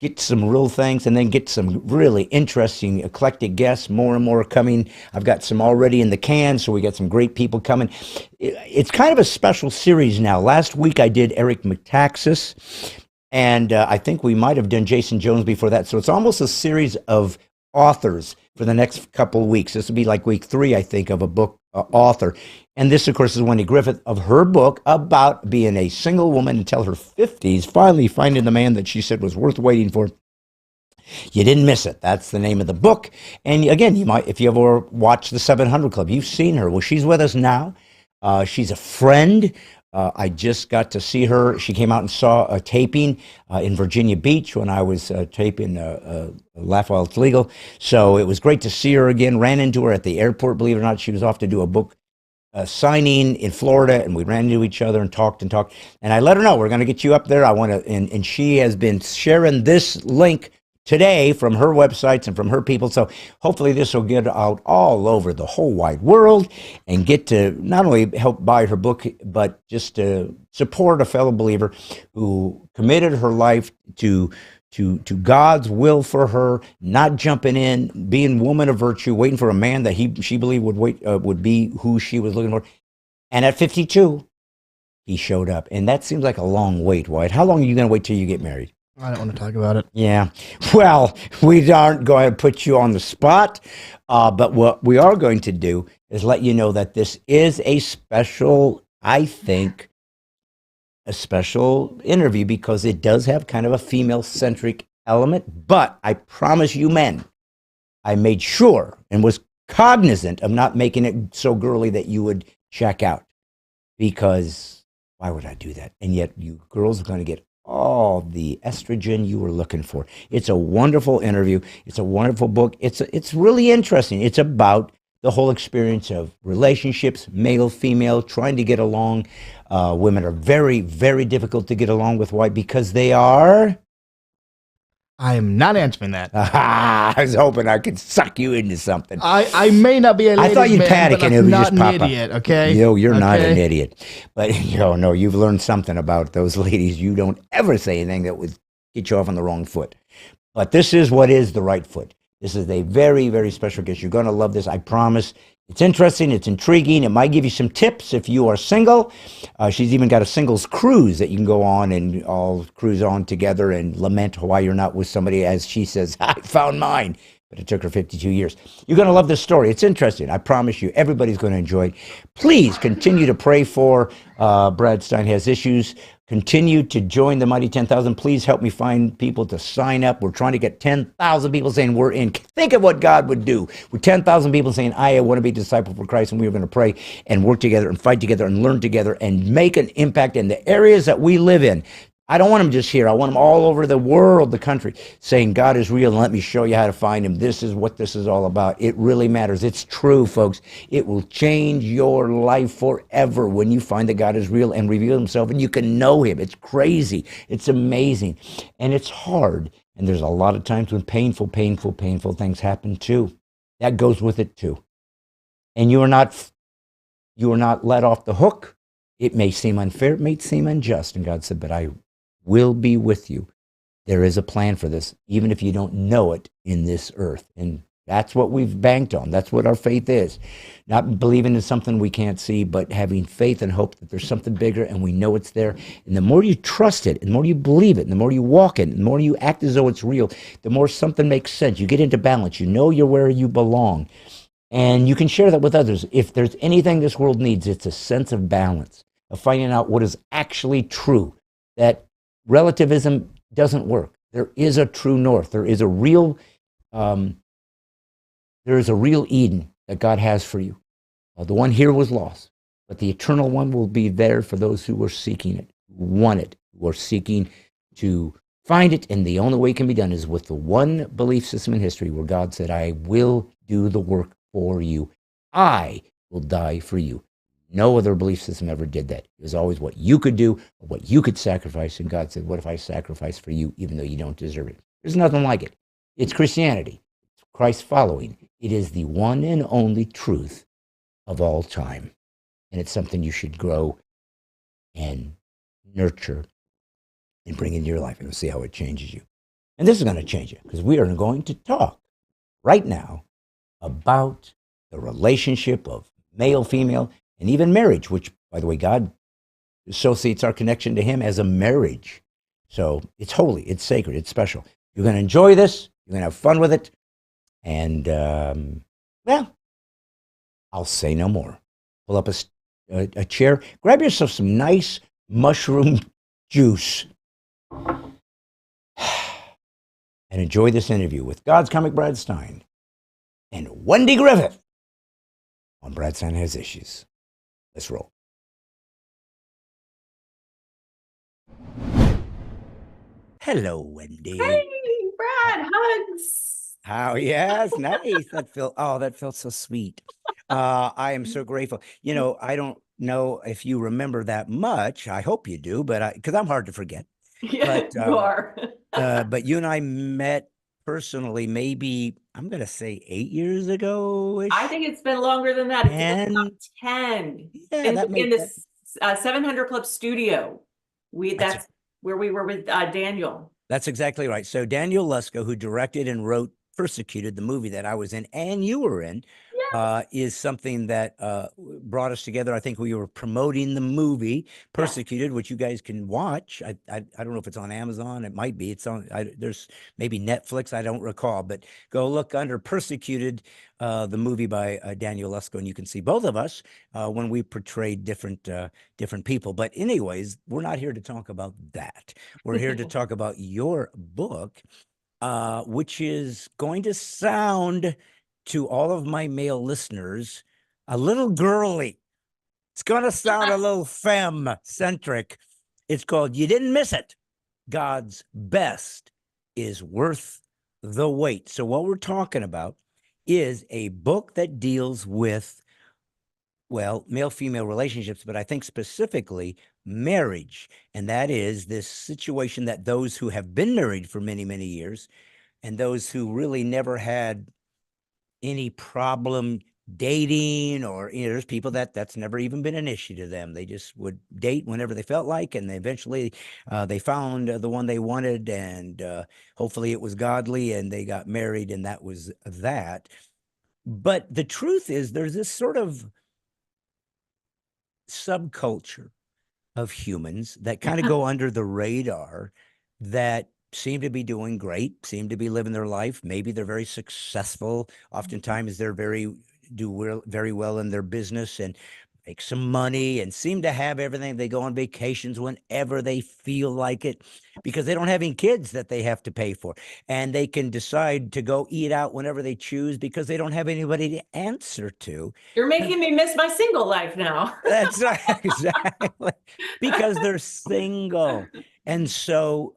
get some real things, and then get some really interesting, eclectic guests, more and more coming. I've got some already in the can, so we got some great people coming. It's kind of a special series now. Last week I did Eric Metaxas, and I think we might have done Jason Jones before that. So it's almost a series of authors for the next couple of weeks. This will be like week 3, I think, of a book author. And this, of course, is Wendy Griffith of her book about being a single woman until her 50s, finally finding the man that she said was worth waiting for. You didn't miss it. That's the name of the book. And again, you might, if you ever watched the 700 Club, you've seen her. Well, she's with us now. She's a friend. I just got to see her. She came out and saw a taping in Virginia Beach when I was taping Laugh While It's Legal. So it was great to see her again. Ran into her at the airport, believe it or not. She was off to do a book signing in Florida, and we ran into each other and talked. And I let her know, we're going to get you up there. I want to, and she has been sharing this link today from her websites and from her people. So hopefully this will get out all over the whole wide world and get to not only help buy her book, but just to support a fellow believer who committed her life to God's will for her, not jumping in, being woman of virtue, waiting for a man that she believed would be who she was looking for. And at 52, he showed up. And that seems like a long wait, Wyatt. How long are you going to wait till you get married? I don't want to talk about it. Yeah. Well, we aren't going to put you on the spot, but what we are going to do is let you know that this is a special, I think, a special interview because it does have kind of a female-centric element. But I promise you men, I made sure and was cognizant of not making it so girly that you would check out, because why would I do that? And yet you girls are going to get all the estrogen you were looking for. It's a wonderful interview. It's a wonderful book. It's really interesting. It's about the whole experience of relationships, male, female, trying to get along. Women are very, very difficult to get along with. Why? Because they are... I am not answering that. I was hoping I could suck you into something. I may not be a ladies' I thought you'd man, panic but and it I'm would not just an pop idiot, up. okay? You're not Okay? an idiot. But no, you've learned something about those ladies. You don't ever say anything that would get you off on the wrong foot. But this is what is the right foot. This is a very, very special guest. You're going to love this. I promise. It's interesting. It's intriguing. It might give you some tips if you are single. She's even got a singles cruise that you can go on and all cruise on together and lament why you're not with somebody. As she says, I found mine, but it took her 52 years. You're going to love this story. It's interesting. I promise you, everybody's going to enjoy it. Please continue to pray for Brad Stine Has Issues. Continue to join the Mighty 10,000. Please help me find people to sign up. We're trying to get 10,000 people saying we're in. Think of what God would do with 10,000 people saying, I want to be a disciple for Christ, and we are going to pray and work together and fight together and learn together and make an impact in the areas that we live in. I don't want them just here. I want them all over the world, the country, saying God is real and let me show you how to find him. This is what this is all about. It really matters. It's true, folks. It will change your life forever when you find that God is real and reveal himself and you can know him. It's crazy. It's amazing. And it's hard. And there's a lot of times when painful things happen too. That goes with it too. And you are not let off the hook. It may seem unfair. It may seem unjust. And God said, but I will be with you. There is a plan for this, even if you don't know it in this earth. And that's what we've banked on. That's what our faith is. Not believing in something we can't see, but having faith and hope that there's something bigger and we know it's there. And the more you trust it, and the more you believe it, and the more you walk in, and the more you act as though it's real, the more something makes sense. You get into balance. You know you're where you belong. And you can share that with others. If there's anything this world needs, it's a sense of balance, of finding out what is actually true, that relativism doesn't work. There is a true north. There is a real Eden that God has for you. The one here was lost, but the eternal one will be there for those who are seeking it, who want it, who are seeking to find it. And the only way it can be done is with the one belief system in history where God said, I will do the work for you. I will die for you. No other belief system ever did that. It was always what you could do, or what you could sacrifice. And God said, what if I sacrifice for you, even though you don't deserve it? There's nothing like it. It's Christianity. It's Christ following. It is the one and only truth of all time. And it's something you should grow and nurture and bring into your life, and we'll see how it changes you. And this is going to change it, because we are going to talk right now about the relationship of male, female, and even marriage, which, by the way, God associates our connection to him as a marriage. So it's holy, it's sacred, it's special. You're going to enjoy this. You're going to have fun with it. And, well, I'll say no more. Pull up a chair. Grab yourself some nice mushroom juice. And enjoy this interview with God's comic Brad Stine and Wendy Griffith on Brad Stine Has Issues. Let's roll. Hello, Wendy. Hey, Brad, hugs. How? Yes, nice. That felt so sweet. I am so grateful. You know, I don't know if you remember that much. I hope you do, but because I'm hard to forget. Yeah, But, you are. But you and I met personally, maybe I'm going to say 8 years ago. I think it's been longer than that. It's been about 10. 10. Yeah, that in makes the 700 Club studio. That's where we were with Daniel. That's exactly right. So Daniel Lesko, who directed and wrote Persecuted, the movie that I was in and you were in, is something that brought us together. I think we were promoting the movie Persecuted, which you guys can watch. I don't know if it's on Amazon. It might be. It's on. There's maybe Netflix. I don't recall, but go look under Persecuted, the movie by Daniel Lesko, and you can see both of us when we portrayed different people. But anyways, we're not here to talk about that. We're here to talk about your book, which is going to sound to all of my male listeners a little girly. It's going to sound a little femme-centric. It's called You Didn't Miss It. God's Best is Worth the Wait. So what we're talking about is a book that deals with, well, male-female relationships, but I think specifically marriage. And that is this situation that those who have been married for many, many years and those who really never had any problem dating, or there's people that's never even been an issue to them. They just would date whenever they felt like, and they eventually they found the one they wanted, and hopefully it was godly, and they got married, and that was that. But the truth is, there's this sort of subculture of humans that kind of go under the radar, that seem to be doing great, seem to be living their life. Maybe they're very successful. Oftentimes they're very well in their business and make some money and seem to have everything. They go on vacations whenever they feel like it because they don't have any kids that they have to pay for. And they can decide to go eat out whenever they choose because they don't have anybody to answer to. You're making me miss my single life now. That's right, exactly. Because they're single. And so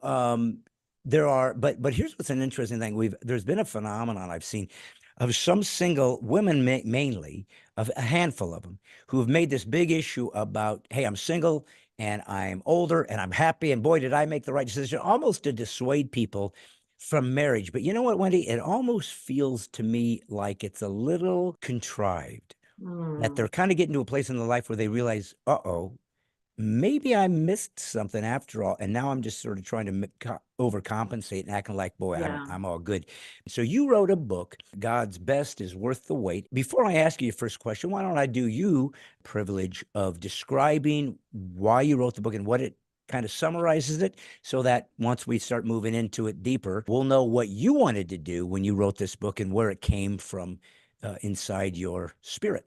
but here's what's an interesting thing. There's been a phenomenon I've seen of some single women, mainly, of a handful of them, who have made this big issue about, hey, I'm single and I'm older and I'm happy, and boy, did I make the right decision, almost to dissuade people from marriage. But you know what, Wendy? It almost feels to me like it's a little contrived, that they're kind of getting to a place in their life where they realize, uh-oh, maybe I missed something after all. And now I'm just sort of trying to overcompensate and acting like, boy, Yeah. I'm all good. So you wrote a book, God's Best is Worth the Wait. Before I ask you your first question, why don't I do you the privilege of describing why you wrote the book and what it kind of summarizes it, so that once we start moving into it deeper, we'll know what you wanted to do when you wrote this book and where it came from inside your spirit.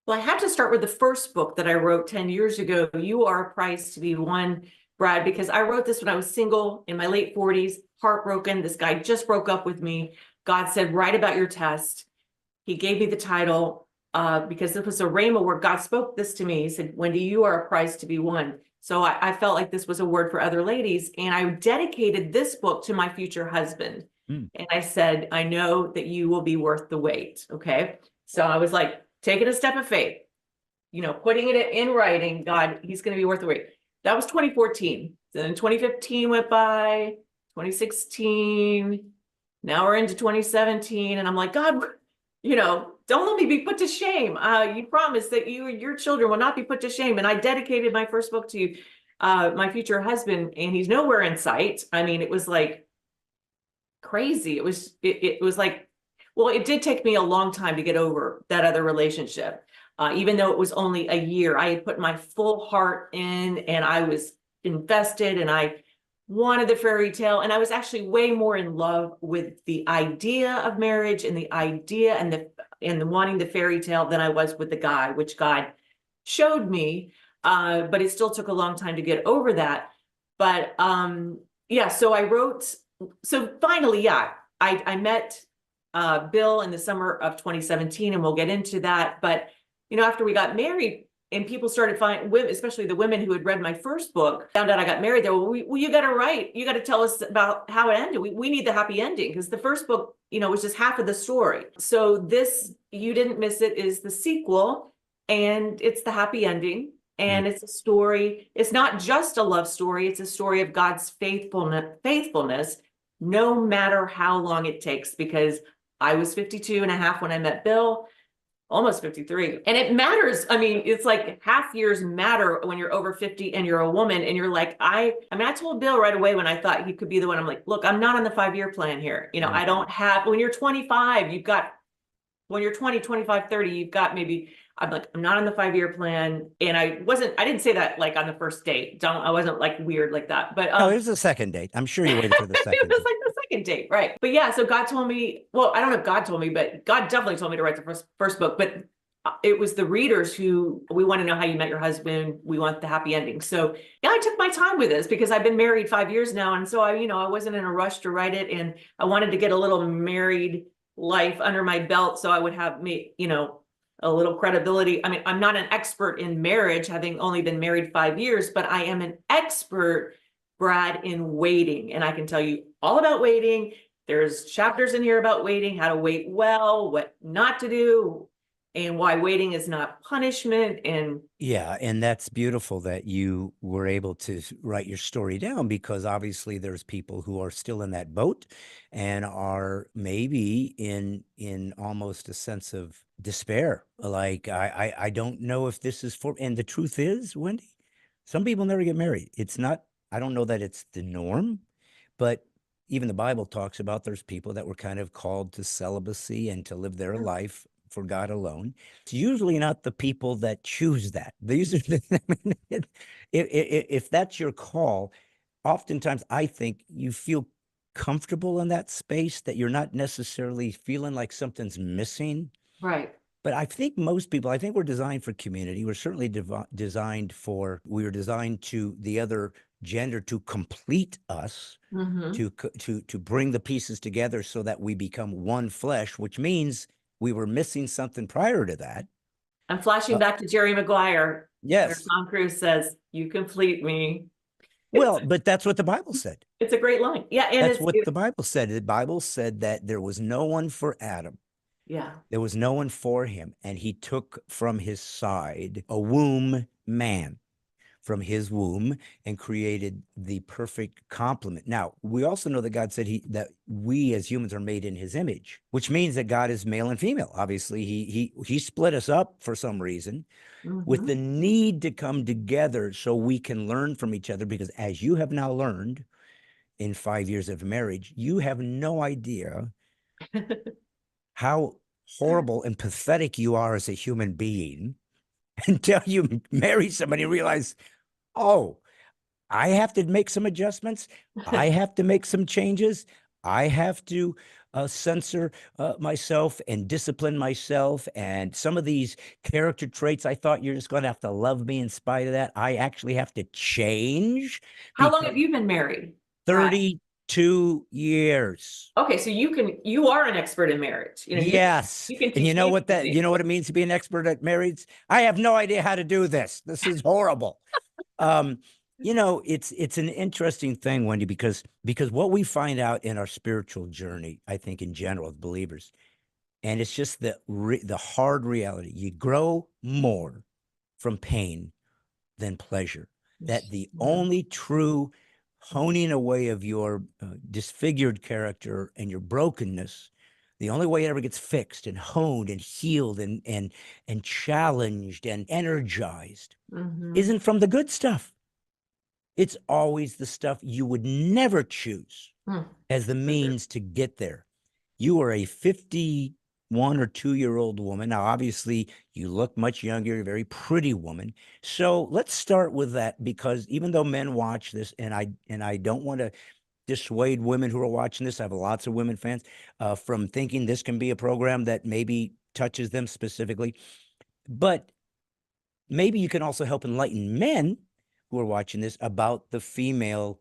Well, I have to start with the first book that I wrote 10 years ago, You Are a Price to Be Won, Brad, because I wrote this when I was single in my late 40s, heartbroken. This guy just broke up with me. God said, write about your test. He gave me the title because this was a rhema word. God spoke this to me. He said, Wendy, you are a prize to be won. So I felt like this was a word for other ladies. And I dedicated this book to my future husband. And I said, I know that you will be worth the wait. Okay. So I was like, taking a step of faith, putting it in writing, God, he's going to be worth the wait. That was 2014. Then 2015 went by, 2016. Now we're into 2017. And I'm like, God, don't let me be put to shame. You promised that your children will not be put to shame. And I dedicated my first book to my future husband, and he's nowhere in sight. I mean, it was like crazy. It was like, well, it did take me a long time to get over that other relationship. Even though it was only a year, I had put my full heart in and I was invested and I wanted the fairy tale. And I was actually way more in love with the idea of marriage and the idea and the wanting the fairy tale than I was with the guy, which God showed me. But it still took a long time to get over that. But so finally, I met Bill in the summer of 2017, and we'll get into that. But, after we got married and people started finding women, especially the women who had read my first book, found out I got married. They were, well, you got to write, you got to tell us about how it ended. We need the happy ending, because the first book, was just half of the story. So this, You Didn't Miss It, is the sequel, and it's the happy ending. And it's a story. It's not just a love story. It's a story of God's faithfulness, no matter how long it takes, because I was 52 and a half when I met Bill, almost 53. And it matters. I mean, it's like half years matter when you're over 50 and you're a woman, and you're like, I told Bill right away when I thought he could be the one. I'm like, look, I'm not on the 5-year plan here. I don't have, when you're 25, when you're 20, 25, 30, you've got maybe, I'm like, I'm not on the 5-year plan. And I didn't say that like on the first date. I wasn't like weird like that. But no, it was the second date. I'm sure you waited for the second. It was like the second date, right? But yeah, so God told me, well, I don't know if God told me, but God definitely told me to write the first book. But it was the readers who, we want to know how you met your husband. We want the happy ending. So yeah, I took my time with this because I've been married 5 years now. And so I wasn't in a rush to write it. And I wanted to get a little married life under my belt, so I would have a little credibility. I mean, I'm not an expert in marriage, having only been married 5 years, but I am an expert, Brad, in waiting. And I can tell you all about waiting. There's chapters in here about waiting, how to wait well, what not to do, and why waiting is not punishment. And Yeah, and that's beautiful that you were able to write your story down, because obviously there's people who are still in that boat and are maybe in almost a sense of despair. Like I don't know if this is for, and the truth is, Wendy, some people never get married. It's not, I don't know that it's the norm, but even the Bible talks about there's people that were kind of called to celibacy and to live their life for God alone. It's usually not the people that choose that. These are if that's your call, oftentimes I think you feel comfortable in that space, that you're not necessarily feeling like something's missing. right. But I think most people, I think we're designed for community. We're certainly we were designed to the other gender to complete us, Hmm. to bring the pieces together so that we become one flesh, which means we were missing something prior to that. I'm flashing back to Jerry Maguire, where Yes. Tom Cruise says, "You complete me." Well, but that's what the Bible said. It's a great line. Yeah, and That's what the Bible said. The Bible said that there was no one for Adam. yeah. There was no one for him. And he took from his side a womb man from his womb and created the perfect complement. Now, we also know that God said that we as humans are made in his image, which means that God is male and female. Obviously, he split us up for some reason with the need to come together so we can learn from each other, because as you have now learned in 5 years of marriage, you have no idea how horrible and pathetic you are as a human being until you marry somebody and realize, oh, I have to make some adjustments. I have to make some changes. I have to censor myself and discipline myself. And some of these character traits, I thought you're just going to have to love me in spite of that. I actually have to change How long because have you been married, Brad? 32 years. Okay, so you are an expert in marriage. Yes. You can And teach me you know what it means to be an expert at marriage? I have no idea how to do this. This is horrible. It's an interesting thing, Wendy, because what we find out in our spiritual journey, I think in general as believers, and it's just the hard reality, you grow more from pain than pleasure. That the only true honing away of your disfigured character and your brokenness, the only way it ever gets fixed and honed and healed and challenged and energized isn't from the good stuff. It's always the stuff you would never choose as the means to get there. You are a 51 or 2-year-old woman. Now, obviously, you look much younger. You're a very pretty woman. So let's start with that, because even though men watch this, and I don't want to dissuade women who are watching this, I have lots of women fans, from thinking this can be a program that maybe touches them specifically. But maybe you can also help enlighten men who are watching this about the female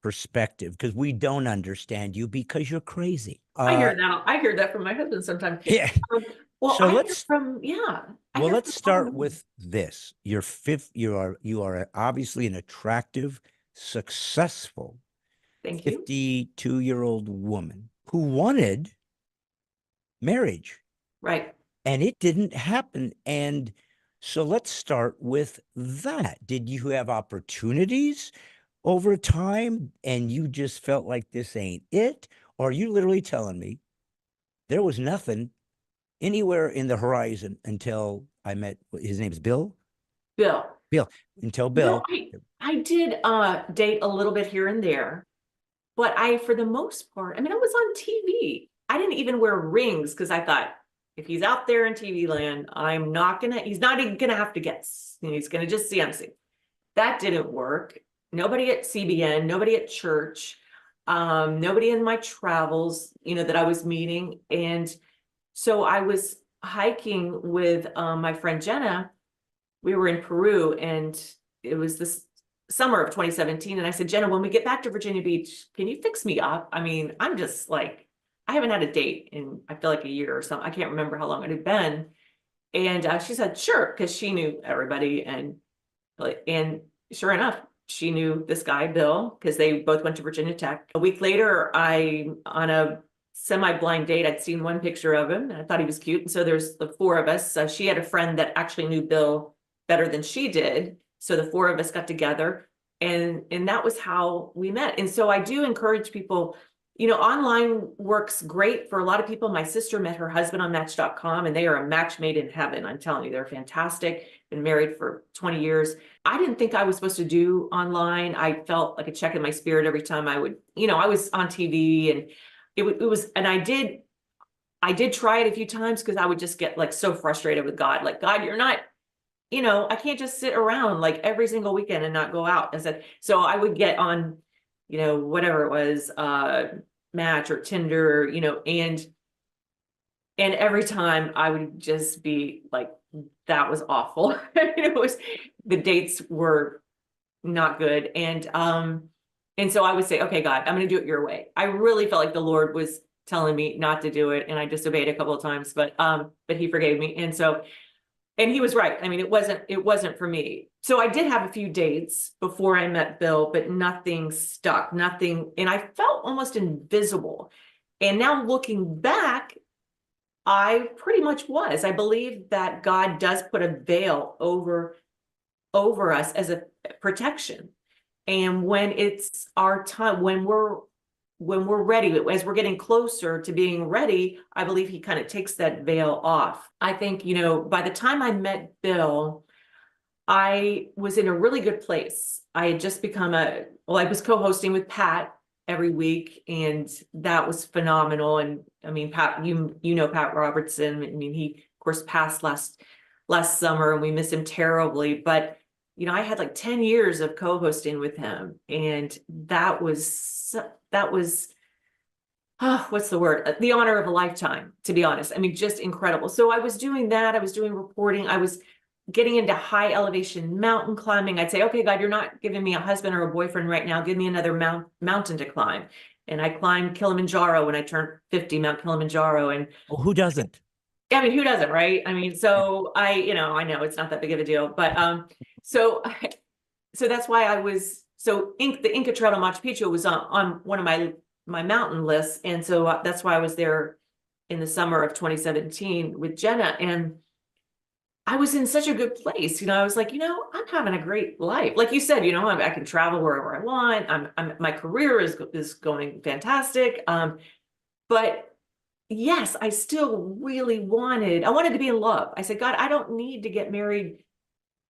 perspective, because we don't understand you because you're crazy. I hear that. I hear that from my husband sometimes. Yeah. Well, So I hear let's from yeah. I well hear let's from all start men. with this. You are obviously an attractive, successful Thank you. 52-year-old woman who wanted marriage, Right. and it didn't happen. And so let's start with that. Did you have opportunities over time and you just felt like this ain't it? Or are you literally telling me there was nothing anywhere in the horizon until I met, his name's Bill? Bill. Bill. Until You know, Bill. I did date a little bit here and there, but for the most part, I mean, I was on TV. I didn't even wear rings because I thought, if he's out there in TV land, he's not even gonna have to guess. He's gonna just see I'm seeing. That didn't work. Nobody at CBN, nobody at church, nobody in my travels, that I was meeting. And so I was hiking with my friend Jenna. We were in Peru, and it was this summer of 2017. And I said, Jenna, when we get back to Virginia Beach, can you fix me up? I mean, I'm just like, I haven't had a date in, I feel like a year or something. I can't remember how long it had been. And she said, sure, because she knew everybody. And sure enough, she knew this guy, Bill, because they both went to Virginia Tech. A week later, I, on a semi-blind date. I'd seen one picture of him and I thought he was cute. And so there's the four of us. She had a friend that actually knew Bill better than she did. So the four of us got together and that was how we met. And so I do encourage people, you know, online works great for a lot of people. My sister met her husband on Match.com and they are a match made in heaven. I'm telling you, they're fantastic. Been married for 20 years. I didn't think I was supposed to do online. I felt like a check in my spirit every time I would, you know, I was on TV and it was, and I did try it a few times because I would just get like so frustrated with God. Like, God, you're not, you know, I can't just sit around like every single weekend and not go out. So I would get on, you know, whatever it was, Match or Tinder, you know, and every time I would just be like, that was awful. It was, the dates were not good. And so I would say, okay, God, I'm going to do it your way. I really felt like the Lord was telling me not to do it. And I disobeyed a couple of times, but he forgave me. And he was right. I mean, it wasn't for me. So I did have a few dates before I met Bill, but nothing stuck, nothing. And I felt almost invisible. And now looking back, I pretty much was. I believe that God does put a veil over us as a protection. And when it's our time, when we're ready, as we're getting closer to being ready, I believe he kind of takes that veil off. I think, you know, by the time I met Bill, I was in a really good place. I had just become I was co-hosting with Pat every week, and that was phenomenal. And I mean, Pat, you know Pat Robertson. I mean, he of course passed last summer, and we miss him terribly. But you know, I had like 10 years of co-hosting with him, and that was what's the word? The honor of a lifetime, to be honest. I mean, just incredible. So I was doing that. I was doing reporting. I was getting into high elevation mountain climbing. I'd say, okay, God, you're not giving me a husband or a boyfriend right now. Give me another mountain to climb. And I climbed Kilimanjaro when I turned 50, Mount Kilimanjaro. And Oh, who doesn't? I mean, who doesn't, right? I mean, so I know it's not that big of a deal, but so that's why I was the Inca Trail to Machu Picchu was on one of my mountain lists, and so that's why I was there in the summer of 2017 with Jenna, and I was in such a good place. You know, I was like, you know, I'm having a great life. Like you said, you know, I can travel wherever I want. My career is going fantastic. But yes, I still really I wanted to be in love. I said, God, I don't need to get married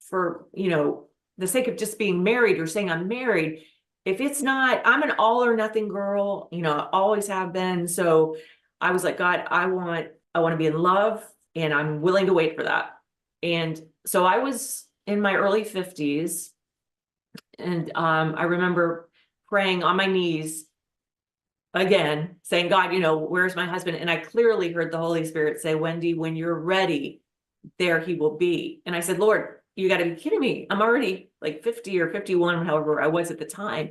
for, you know, the sake of just being married or saying I'm married. If it's not, I'm an all or nothing girl, you know, I always have been. So I was like, God, I want to be in love, and I'm willing to wait for that. And so I was in my early 50s, and I remember praying on my knees again, saying, God, you know, where's my husband? And I clearly heard the Holy Spirit say, Wendy, when you're ready, there he will be. And I said, Lord, you got to be kidding me. I'm already like 50 or 51, however I was at the time.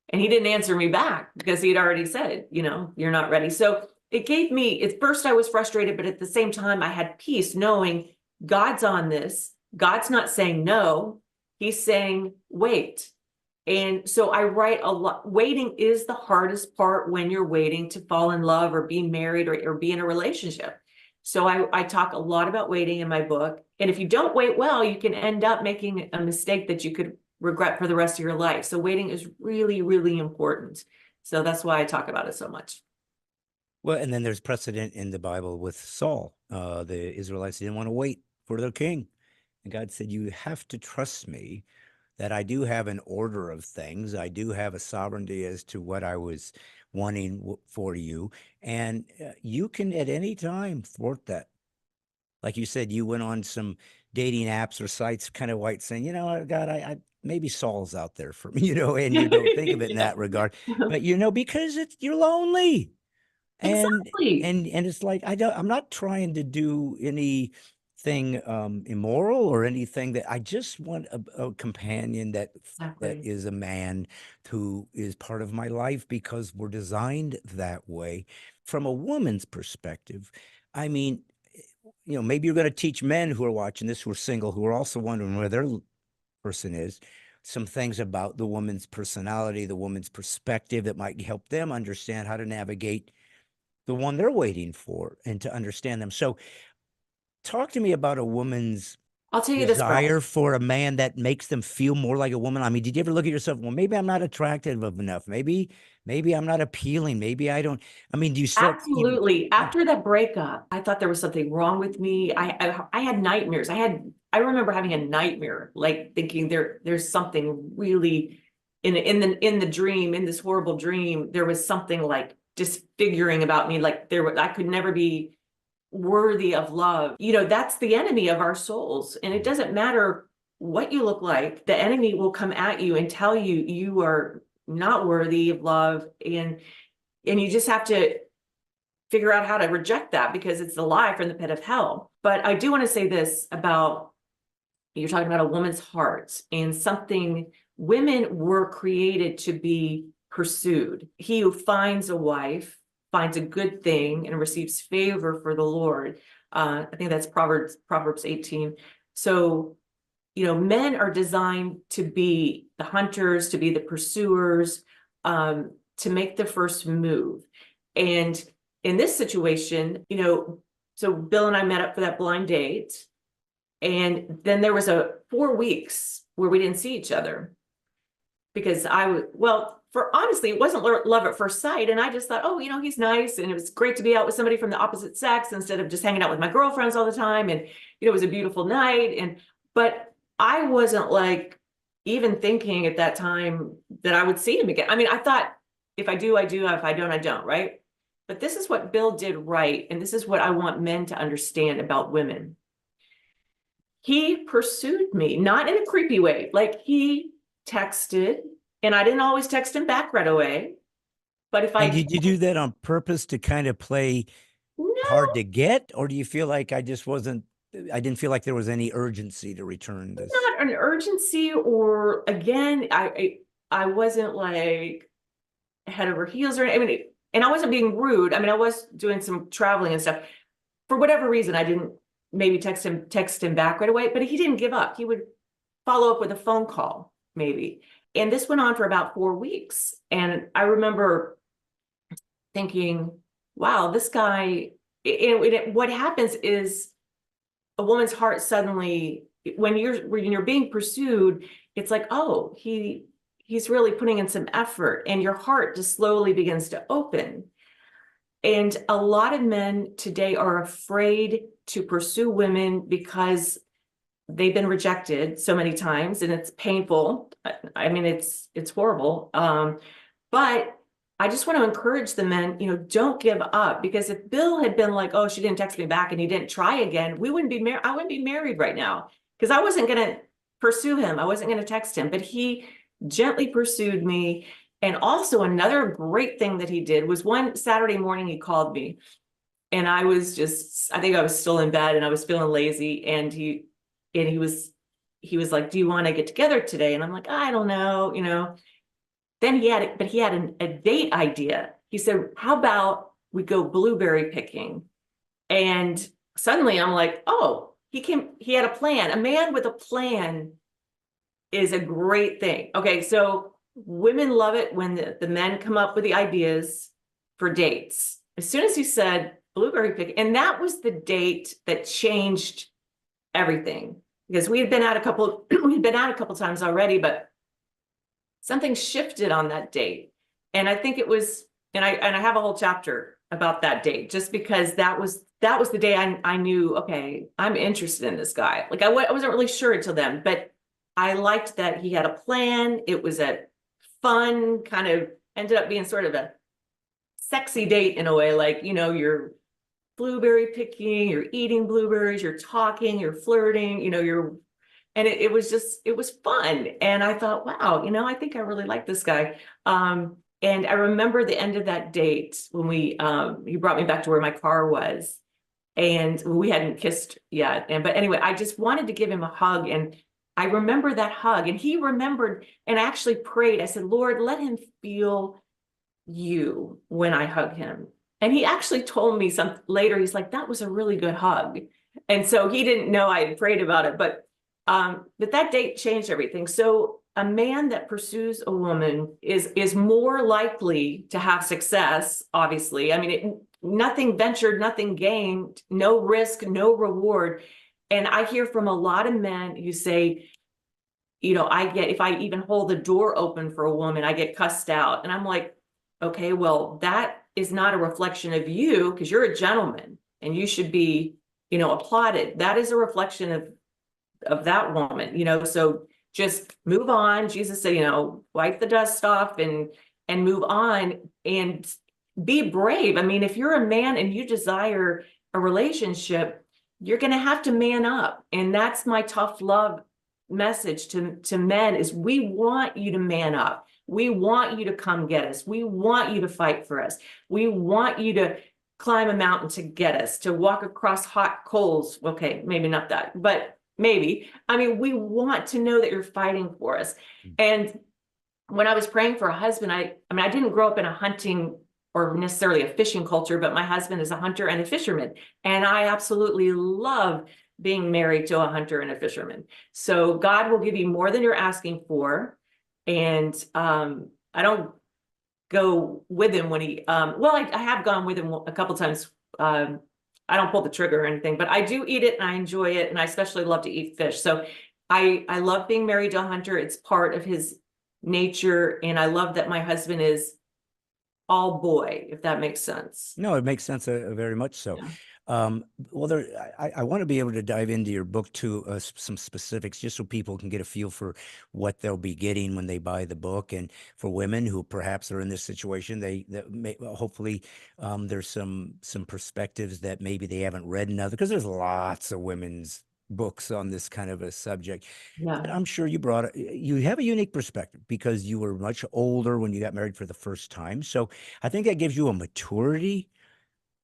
And he didn't answer me back because he had already said, you know, you're not ready. So it gave me, at first I was frustrated, but at the same time I had peace knowing God's on this. God's not saying no. He's saying, wait. And so I write a lot. Waiting is the hardest part when you're waiting to fall in love or be married or be in a relationship. So I talk a lot about waiting in my book. And if you don't wait well, you can end up making a mistake that you could regret for the rest of your life. So waiting is really, really important. So that's why I talk about it so much. Well, and then there's precedent in the Bible with Saul. The Israelites didn't want to wait for their king. And God said, you have to trust me that I do have an order of things. I do have a sovereignty as to what I was wanting for you. And you can at any time thwart that. Like you said, you went on some dating apps or sites, kind of white saying, you know, God, I maybe Saul's out there for me, you know, and you don't think of it in that regard. But, you know, because you're lonely. And Exactly. and it's like I'm not trying to do anything immoral or anything. That I just want a companion that Exactly. is a man who is part of my life, because we're designed that way. From a woman's perspective, I mean, you know, maybe you're going to teach men who are watching this, who are single, who are also wondering where their person is, some things about the woman's personality, the woman's perspective that might help them understand how to navigate the one they're waiting for and to understand them. So talk to me about a woman's I'll tell you this, Brad. desire for a man that makes them feel more like a woman. I mean, did you ever look at yourself? Well, maybe I'm not attractive enough. Maybe I'm not appealing. Maybe I don't. I mean, do you start even? Absolutely. After that breakup, I thought there was something wrong with me. I had nightmares. I remember having a nightmare, like thinking there's something really in the dream, in this horrible dream, there was something like disfiguring about me, like I could never be worthy of love. You know, that's the enemy of our souls. And it doesn't matter what you look like, the enemy will come at you and tell you you are not worthy of love. And you just have to figure out how to reject that, because it's the lie from the pit of hell. But I do want to say this about, you're talking about a woman's heart, and something, women were created to be pursued. He who finds a wife finds a good thing and receives favor for the Lord. I think that's Proverbs 18. So, you know, men are designed to be the hunters, to be the pursuers, to make the first move. And in this situation, you know, so Bill and I met up for that blind date. And then there was 4 weeks where we didn't see each other, because honestly, it wasn't love at first sight. And I just thought, oh, you know, he's nice. And it was great to be out with somebody from the opposite sex instead of just hanging out with my girlfriends all the time. And, you know, it was a beautiful night. But I wasn't like even thinking at that time that I would see him again. I mean, I thought if I do, I do. If I don't, I don't. Right. But this is what Bill did right. And this is what I want men to understand about women. He pursued me, not in a creepy way. Like, he texted, and I didn't always text him back right away. But if I Did you do that on purpose to kind of play hard to get, or do you feel like I didn't feel like there was any urgency to return this? Not an urgency, or again, I wasn't like head over heels, or I mean, and I wasn't being rude. I mean, I was doing some traveling and stuff. For whatever reason, I didn't maybe text him back right away, but he didn't give up. He would follow up with a phone call, maybe. And this went on for about 4 weeks. And I remember thinking, wow, this guy, what happens is a woman's heart suddenly, when you're being pursued, it's like, oh, he's really putting in some effort, and your heart just slowly begins to open. And a lot of men today are afraid to pursue women because they've been rejected so many times, and it's painful. I mean, it's horrible. But I just want to encourage the men, you know, don't give up, because if Bill had been like, oh, she didn't text me back and he didn't try again, we wouldn't be married. I wouldn't be married right now, because I wasn't going to pursue him. I wasn't going to text him, but he gently pursued me. And also another great thing that he did was, one Saturday morning, he called me, and I think I was still in bed and I was feeling lazy. And he was like, do you want to get together today? And I'm like, I don't know, you know. Then he had a date idea. He said, how about we go blueberry picking? And suddenly I'm like, oh, he had a plan. A man with a plan is a great thing. Okay, so women love it when the men come up with the ideas for dates. As soon as he said blueberry picking, and that was the date that changed everything, because we had been out a couple times already, but something shifted on that date. And I think it was, and I have a whole chapter about that date, just because that was the day I knew, okay, I'm interested in this guy. Like, I wasn't really sure until then, but I liked that he had a plan. It was a fun, kind of ended up being sort of a sexy date in a way. Like, you know, you're blueberry picking, you're eating blueberries, you're talking, you're flirting, you know, and it was fun. And I thought, wow, you know, I think I really like this guy. And I remember the end of that date when he brought me back to where my car was, and we hadn't kissed yet. But anyway, I just wanted to give him a hug, and I remember that hug, and he remembered, and I actually prayed. I said, Lord, let him feel you when I hug him. And he actually told me something later. He's like, that was a really good hug. And so he didn't know I had prayed about it, but that date changed everything. So a man that pursues a woman is more likely to have success, obviously. I mean, nothing ventured, nothing gained, no risk, no reward. And I hear from a lot of men who say, if I even hold the door open for a woman, I get cussed out. And I'm like, okay, well, that is not a reflection of you, because you're a gentleman and you should be, applauded. That is a reflection of that woman, so just move on. Jesus said, wipe the dust off and move on and be brave. I mean, if you're a man and you desire a relationship, you're going to have to man up. And that's my tough love message to men is we want you to man up. We want you to come get us. We want you to fight for us. We want you to climb a mountain to get us, to walk across hot coals. Okay, maybe not that, but maybe. I mean, we want to know that you're fighting for us. And when I was praying for a husband, I didn't grow up in a hunting or necessarily a fishing culture, but my husband is a hunter and a fisherman. And I absolutely love being married to a hunter and a fisherman. So God will give you more than you're asking for. And I don't go with him when he, I have gone with him a couple times. I don't pull the trigger or anything, but I do eat it and I enjoy it. And I especially love to eat fish. So I love being married to a hunter. It's part of his nature. And I love that my husband is all boy, if that makes sense. No, it makes sense, very much so. Yeah. Well, I want to be able to dive into your book to some specifics, just so people can get a feel for what they'll be getting when they buy the book, and for women who perhaps are in this situation, hopefully there's some perspectives that maybe they haven't read in other, because there's lots of women's books on this kind of a subject. Yeah. But I'm sure you have a unique perspective because you were much older when you got married for the first time. So I think that gives you a maturity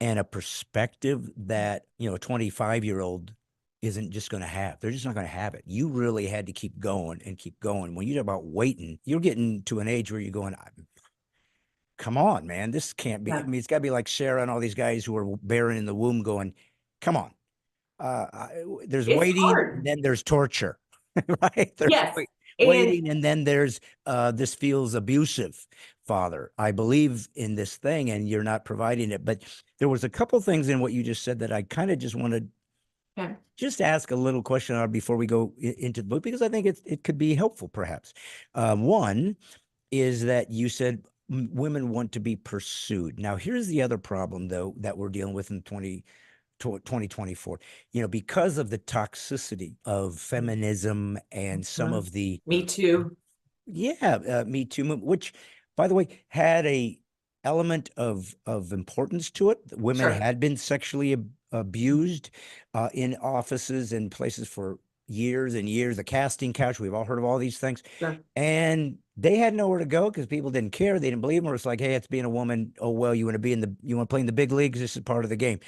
and a perspective that, a 25-year-old isn't just going to have. They're just not going to have it. You really had to keep going and keep going. When you talk about waiting, you're getting to an age where you're going, come on, man, this can't be. Yeah. I mean, it's got to be like Sarah and all these guys who are bearing in the womb going, come on. There's It's waiting, hard. and then there's torture, right? There's Yes. waiting, and then there's this feels abusive, Father. I believe in this thing, and you're not providing it. But there was a couple things in what you just said that I kind of just wanted just ask a little question on before we go into the book, because I think it could be helpful, perhaps. One is that you said women want to be pursued. Now, here's the other problem, though, that we're dealing with in 2024, because of the toxicity of feminism and some of the Me Too. Me Too movement, which, by the way, had a element of importance to it. Women Sure. had been sexually abused in offices and places for years and years. The casting couch, we've all heard of all these things. Sure. And they had nowhere to go because people didn't care. They didn't believe them. It's like, hey, it's being a woman. Oh, well, you want to play in the big leagues. This is part of the game.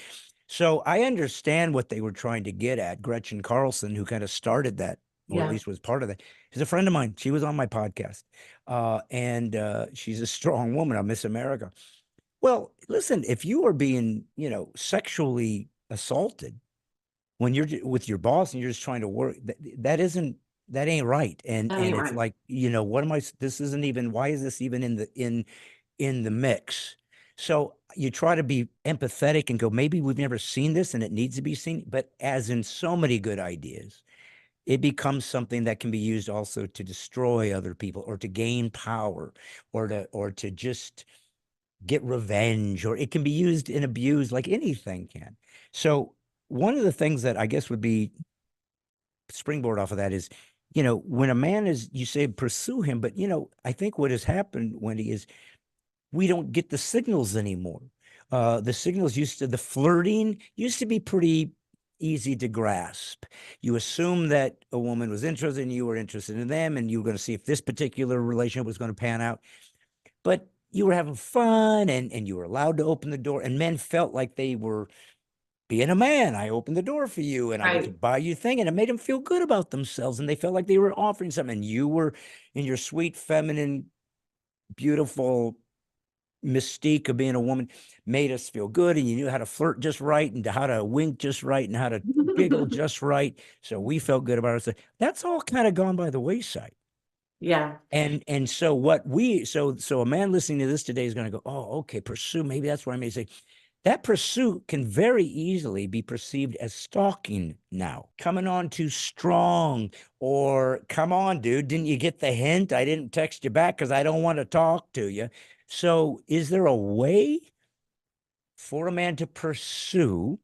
So I understand what they were trying to get at. Gretchen Carlson, who kind of started that, or at least was part of that, is a friend of mine. She was on my podcast. And she's a strong woman on Miss America. Well, listen, if you are being, sexually assaulted when you're with your boss and you're just trying to work, that ain't right. And it's like, what am I, this isn't even, why is this even in the mix? So you try to be empathetic and go, maybe we've never seen this and it needs to be seen. But as in so many good ideas, it becomes something that can be used also to destroy other people or to gain power or to just get revenge, or it can be used and abused like anything can. So one of the things that I guess would be springboard off of that is, when a man is, you say pursue him, but I think what has happened, Wendy, is we don't get the signals anymore. The signals the flirting used to be pretty easy to grasp. You assume that a woman was interested in you, were interested in them, and you were going to see if this particular relationship was going to pan out. But you were having fun and you were allowed to open the door, and men felt like they were being a man. I opened the door for you and I get to buy you a thing, and it made them feel good about themselves, and they felt like they were offering something, and you were in your sweet, feminine, beautiful mystique of being a woman made us feel good, and you knew how to flirt just right and how to wink just right and how to giggle just right. So we felt good about ourselves. That's all kind of gone by the wayside. Yeah. And so so a man listening to this today is going to go, oh, okay, pursue. Maybe that's what I may say. That pursuit can very easily be perceived as stalking now, coming on too strong, or come on, dude, didn't you get the hint? I didn't text you back because I don't want to talk to you. So is there a way for a man to pursue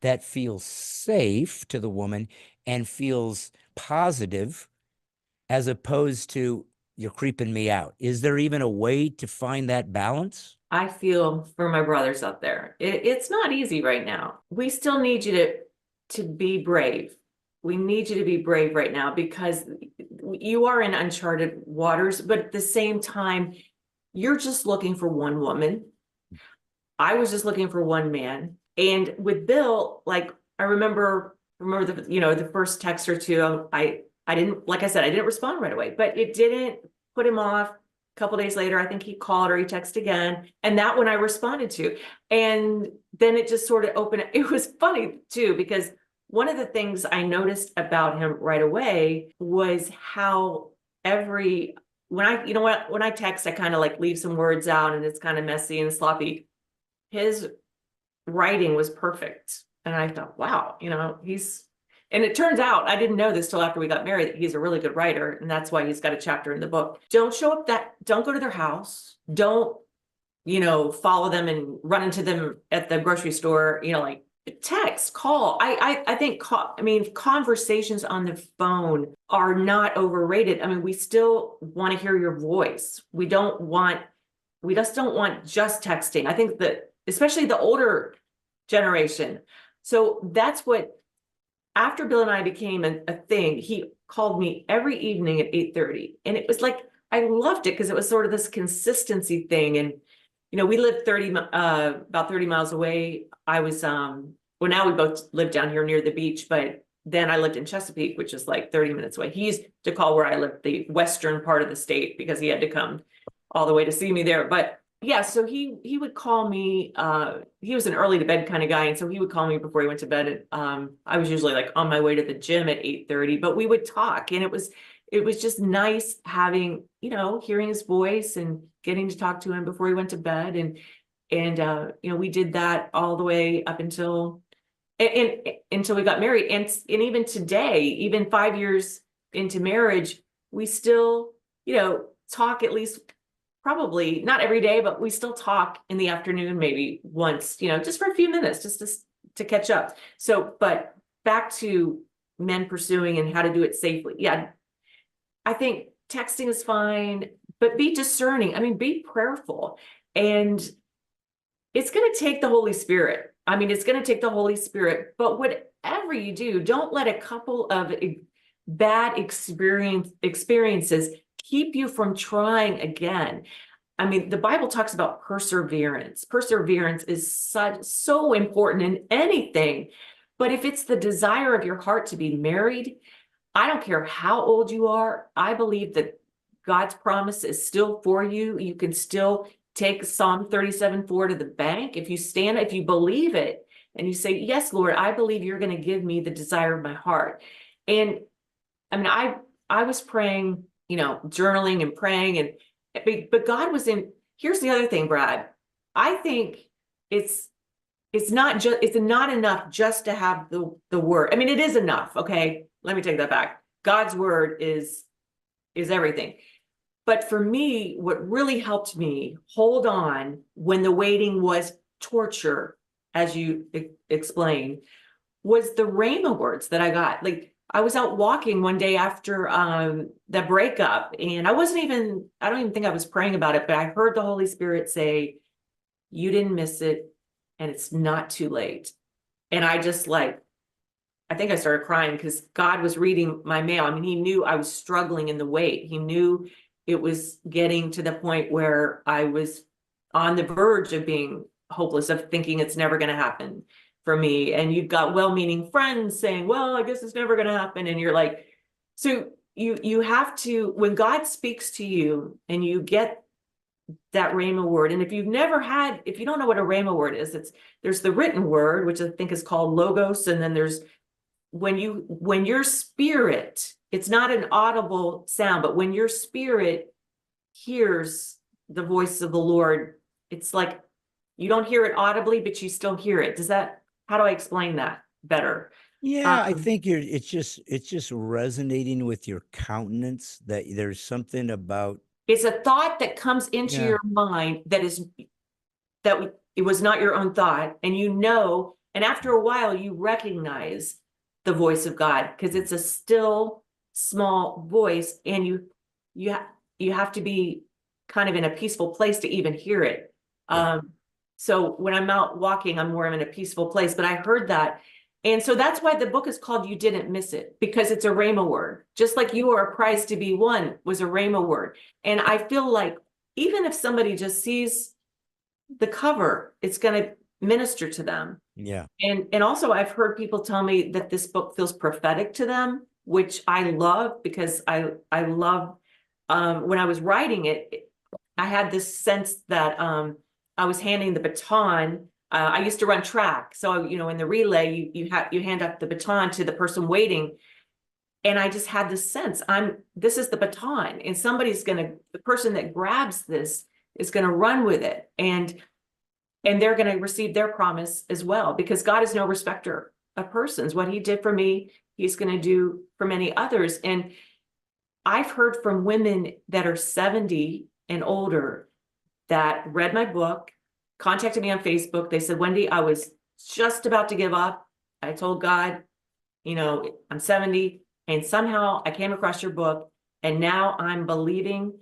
that feels safe to the woman and feels positive as opposed to you're creeping me out? Is there even a way to find that balance? I feel for my brothers out there. It's not easy right now. We still need you to be brave. We need you to be brave right now because you are in uncharted waters, but at the same time, you're just looking for one woman. I was just looking for one man. And with Bill, like I remember the first text or two, I didn't, like I said, I didn't respond right away, but it didn't put him off. A couple days later, I think he called or he texted again. And that one I responded to. And then it just sort of opened. It was funny too, because one of the things I noticed about him right away was how when I text, I kind of like leave some words out and it's kind of messy and sloppy. His writing was perfect. And I thought, wow, and it turns out, I didn't know this till after we got married, that he's a really good writer. And that's why he's got a chapter in the book. Don't go to their house. Don't, follow them and run into them at the grocery store, like text, call. I think, conversations on the phone are not overrated. I mean, we still want to hear your voice. We just don't want just texting. I think that especially the older generation. So that's what, after Bill and I became a thing, he called me every evening at 8:30. And it was like, I loved it because it was sort of this consistency thing. And, we lived about 30 miles away. I was, now we both live down here near the beach, but then I lived in Chesapeake, which is like 30 minutes away. He used to call where I lived the western part of the state because he had to come all the way to see me there. But yeah, so he would call me. He was an early to bed kind of guy, and so he would call me before he went to bed. And I was usually like on my way to the gym at 8:30, but we would talk, and it was just nice having hearing his voice and getting to talk to him before he went to bed, and we did that all the way up until we got married, and even today, even 5 years into marriage, we still talk at least. Probably not every day, but we still talk in the afternoon, maybe once, just for a few minutes, just to catch up. So, but back to men pursuing and how to do it safely. Yeah, I think texting is fine, but be discerning. I mean, be prayerful. And it's going to take the Holy Spirit. I mean, it's going to take the Holy Spirit, but whatever you do, don't let a couple of bad experiences keep you from trying again. I mean, the Bible talks about perseverance. Perseverance is so important in anything. But if it's the desire of your heart to be married, I don't care how old you are. I believe that God's promise is still for you. You can still take Psalm 37:4 to the bank. If you believe it and you say, yes, Lord, I believe you're going to give me the desire of my heart. And I mean, I was praying, journaling and praying, but God was in. Here's the other thing, Brad. I think it's not enough just to have the word. I mean, it is enough. Okay, let me take that back. God's word is everything. But for me, what really helped me hold on when the waiting was torture, as you explained, was the Rhema words that I got. Like, I was out walking one day after the breakup, and I don't even think I was praying about it, but I heard the Holy Spirit say, you didn't miss it, and it's not too late. And I just I think I started crying because God was reading my mail. I mean, he knew I was struggling in the wait. He knew it was getting to the point where I was on the verge of being hopeless, of thinking it's never going to happen for me. And you've got well-meaning friends saying, well, I guess it's never going to happen. And you're like, so you have to, when God speaks to you and you get that Rhema word, and if you don't know what a Rhema word is, there's the written word, which I think is called logos. And then there's when your spirit it's not an audible sound, but when your spirit hears the voice of the Lord, it's like you don't hear it audibly, but you still hear it. How do I explain that better? Yeah, I think it's just resonating with your countenance, that there's something about, It's a thought that comes into yeah, your mind it was not your own thought, and and after a while you recognize the voice of God because it's a still small voice, and you have to be kind of in a peaceful place to even hear it. yeah. So when I'm out walking, I'm more in a peaceful place, but I heard that. And so that's why the book is called You Didn't Miss It, because it's a Rhema word. Just like You Are a Prize to Be Won was a Rhema word. And I feel like even if somebody just sees the cover, it's going to minister to them. Yeah. And also I've heard people tell me that this book feels prophetic to them, which I love, because I love, when I was writing it, I had this sense that I was handing the baton. I used to run track. So, in the relay, you hand up the baton to the person waiting. And I just had this sense, this is the baton, and the person that grabs this is going to run with it. And they're going to receive their promise as well, because God is no respecter of persons. What He did for me, He's going to do for many others. And I've heard from women that are 70 and older that read my book, contacted me on Facebook. They said, Wendy, I was just about to give up. I told God, I'm 70, and somehow I came across your book, and now I'm believing,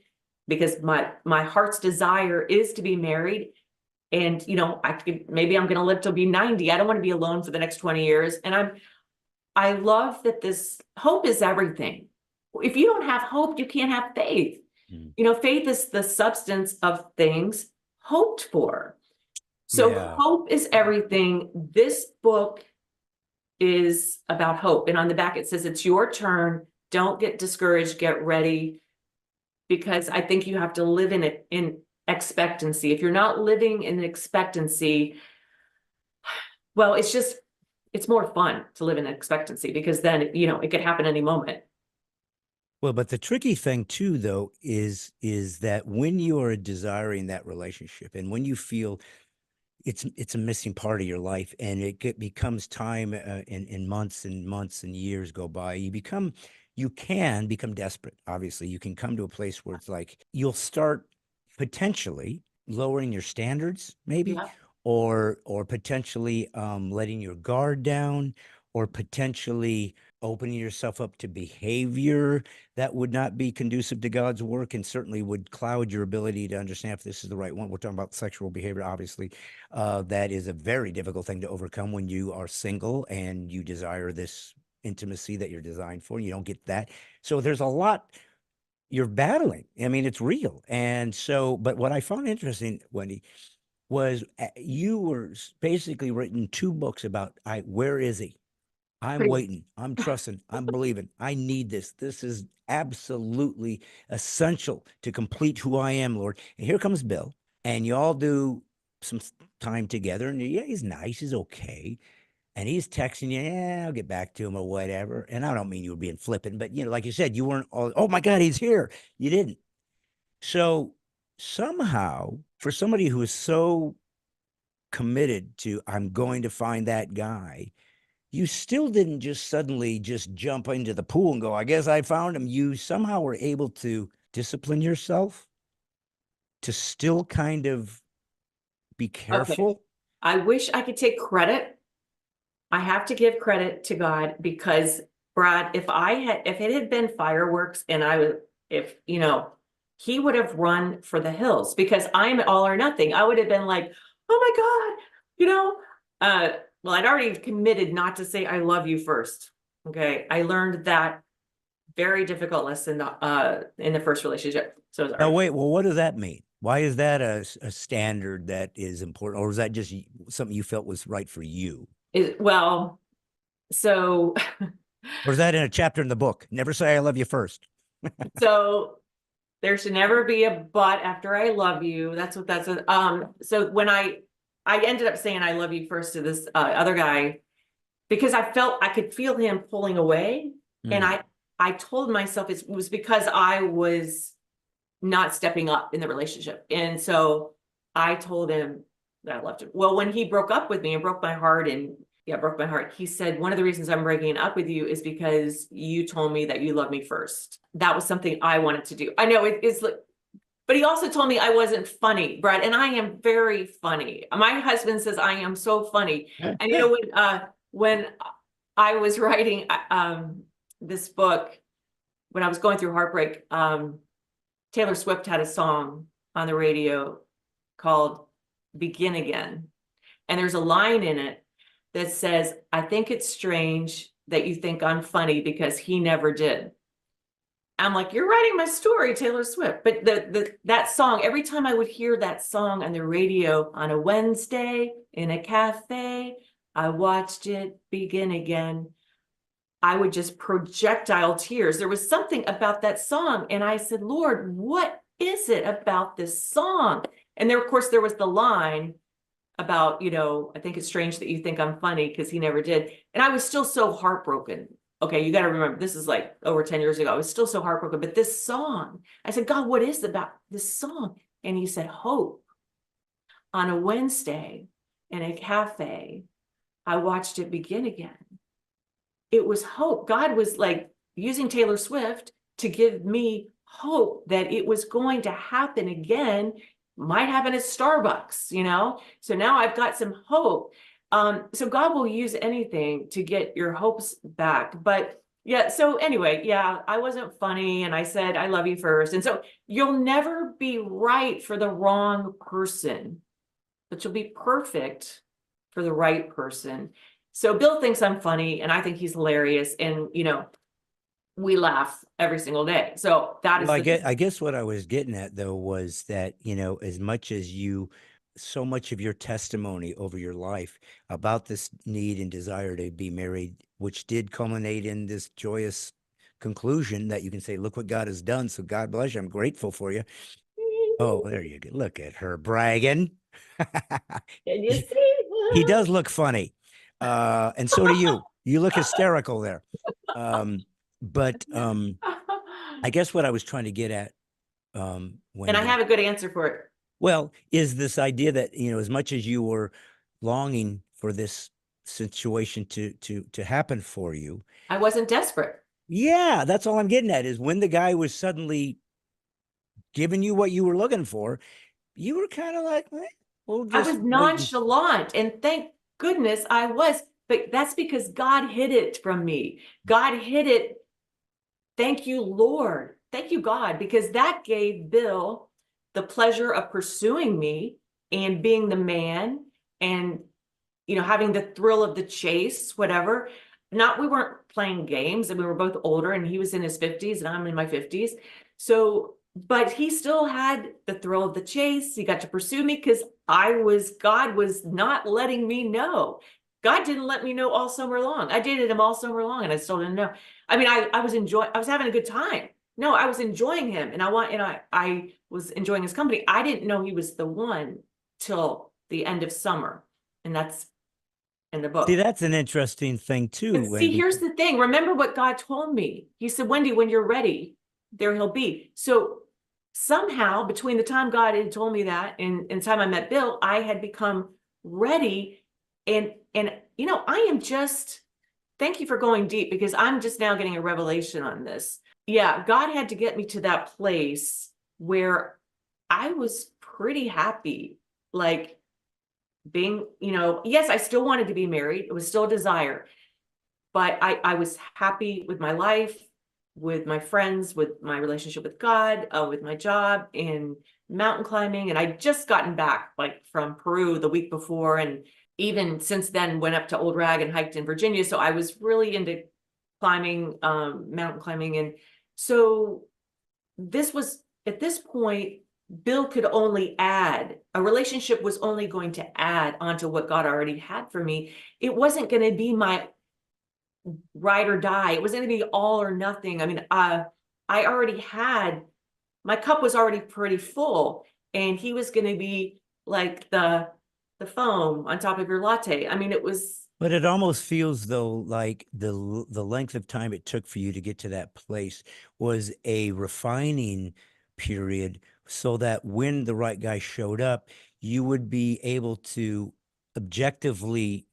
because my heart's desire is to be married. And, maybe I'm going to live till be 90. I don't want to be alone for the next 20 years. And I love that this hope is everything. If you don't have hope, you can't have faith. Faith is the substance of things hoped for. So Yeah. hope is everything. This book is about hope. And on the back, it says, it's your turn. Don't get discouraged. Get ready. Because I think you have to live in expectancy. If you're not living in expectancy, well, it's more fun to live in expectancy, because then, it could happen any moment. Well, but the tricky thing too, though, is that when you are desiring that relationship, and when you feel it's a missing part of your life, and becomes time, in months and months and years go by, you can become desperate. Obviously, you can come to a place where it's like you'll start potentially lowering your standards, maybe, Yeah. or potentially letting your guard down, or potentially opening yourself up to behavior that would not be conducive to God's work, and certainly would cloud your ability to understand if this is the right one. We're talking about sexual behavior, obviously. That is a very difficult thing to overcome when you are single and you desire this intimacy that you're designed for. You don't get that. So there's a lot you're battling. I mean, it's real. And so, but what I found interesting, Wendy, was you were basically written 2 books about, where is he? I'm waiting. I'm trusting. I'm believing. I need this. This is absolutely essential to complete who I am, Lord. And here comes Bill. And you all do some time together. And yeah, he's nice. He's okay. And he's texting you, yeah, I'll get back to him or whatever. And I don't mean you were being flippant, but, like you said, you weren't all, oh my God, he's here. You didn't. So somehow, for somebody who is so committed to, I'm going to find that guy, you still didn't just suddenly just jump into the pool and go, I guess I found him. You somehow were able to discipline yourself to still kind of be careful. Okay. I wish I could take credit. I have to give credit to God, because Brad, if it had been fireworks, and he would have run for the hills, because I'm all or nothing. I would have been like, oh my God, well, I'd already committed not to say I love you first. Okay. I learned that very difficult lesson in the first relationship. So now, wait, well, what does that mean? Why is that a standard that is important? Or is that just something you felt was right for you? So or is that in a chapter in the book? Never say I love you first. So there should never be a but after I love you. So when I ended up saying I love you first to this other guy, because I felt I could feel him pulling away. And I told myself it was because I was not stepping up in the relationship. And so I told him that I loved him. Well, when he broke up with me and broke my heart, and yeah, broke my heart, he said, one of the reasons I'm breaking up with you is because you told me that you love me first. That was something I wanted to do. I know it's like, but he also told me I wasn't funny, Brad, and I am very funny. My husband says I am so funny. And you know, when I was writing this book, when I was going through heartbreak, Taylor Swift had a song on the radio called Begin Again. And there's a line in it that says, I think it's strange that you think I'm funny because he never did. I'm like, you're writing my story, Taylor Swift. But that song, every time I would hear that song on the radio on a Wednesday in a cafe, I watched it begin again. I would just projectile tears. There was something about that song. And I said, Lord, what is it about this song? And there, of course, there was the line about, you know, I think it's strange that you think I'm funny because he never did. And I was still so heartbroken. Okay, you got to remember, this is like over 10 years ago. I was still so heartbroken. But this song, I said, God, what is it about this song? And he said, hope. On a Wednesday in a cafe, I watched it begin again. It was hope. God was like using Taylor Swift to give me hope that it was going to happen again. Might happen at Starbucks, you know? So now I've got some hope. So God will use anything to get your hopes back. But yeah, so anyway, yeah, I wasn't funny. And I said, I love you first. And so you'll never be right for the wrong person, but you'll be perfect for the right person. So Bill thinks I'm funny and I think he's hilarious. And, you know, we laugh every single day. So that is, Well, I guess what I was getting at though was that, you know, as much as so much of your testimony over your life about this need and desire to be married, which did culminate in this joyous conclusion that you can say, look what God has done. So God bless you. I'm grateful for you. Oh, there you go. Look at her bragging. can you see? He does look funny. And so do you. You look hysterical there. But I guess what I was trying to get at, And I have a good answer for it. well, is this idea that, you know, as much as you were longing for this situation to happen for you, I wasn't desperate. yeah, that's all I'm getting at is when the guy was suddenly giving you what you were looking for, you were kind of like, we'll I just was wait. nonchalant, and thank goodness I was, but that's because God hid it from me. God hid it. Thank you, Lord. Thank you, God, because that gave Bill the pleasure of pursuing me and being the man and, you know, having the thrill of the chase, whatever. We weren't playing games, and we were both older, and he was in his 50s and I'm in my 50s. So, but he still had the thrill of the chase. He got to pursue me because God was not letting me know. God didn't let me know all summer long. I dated him all summer long and I still didn't know. I mean, I was having a good time. No, I was enjoying him and I was enjoying his company. I didn't know he was the one till the end of summer. And that's in the book. See, that's an interesting thing too. But see, here's the thing. Remember what God told me. He said, Wendy, when you're ready, there he'll be. So somehow between the time God had told me that and the time I met Bill, I had become ready. And you know, I am just, thank you for going deep because I'm just now getting a revelation on this. Yeah, God had to get me to that place where I was pretty happy, like being, you know, yes, I still wanted to be married. It was still a desire, but I was happy with my life, with my friends, with my relationship with God, with my job in mountain climbing. And I'd just gotten back like from Peru the week before. And even since then went up to Old Rag and hiked in Virginia. So I was really into climbing, mountain climbing. And so this was, at this point, Bill could only add, a relationship was only going to add onto what God already had for me. It wasn't going to be my ride or die. It was going to be all or nothing. I mean, I already had, my cup was already pretty full, and he was going to be like the foam on top of your latte. I mean, it was But it almost feels though like the length of time it took for you to get to that place was a refining period so that when the right guy showed up, you would be able to objectively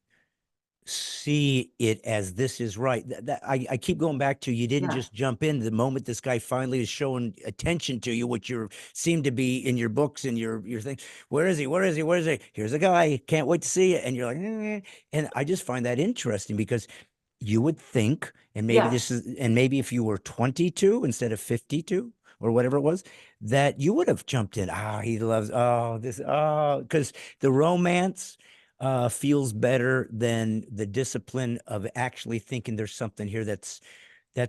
see it as this is right. I keep going back to, you didn't Yeah. just jump in the moment this guy finally is showing attention to you, which you seem to be in your books and your thing. Where is he? Where is he? Where is he? Here's a guy. Can't wait to see it. And you're like, and I just find that interesting because you would think, and maybe Yeah. this is, and maybe if you were 22 instead of 52 or whatever it was, that you would have jumped in. Ah, he loves, oh, this, oh, because the romance feels better than the discipline of actually thinking there's something here that's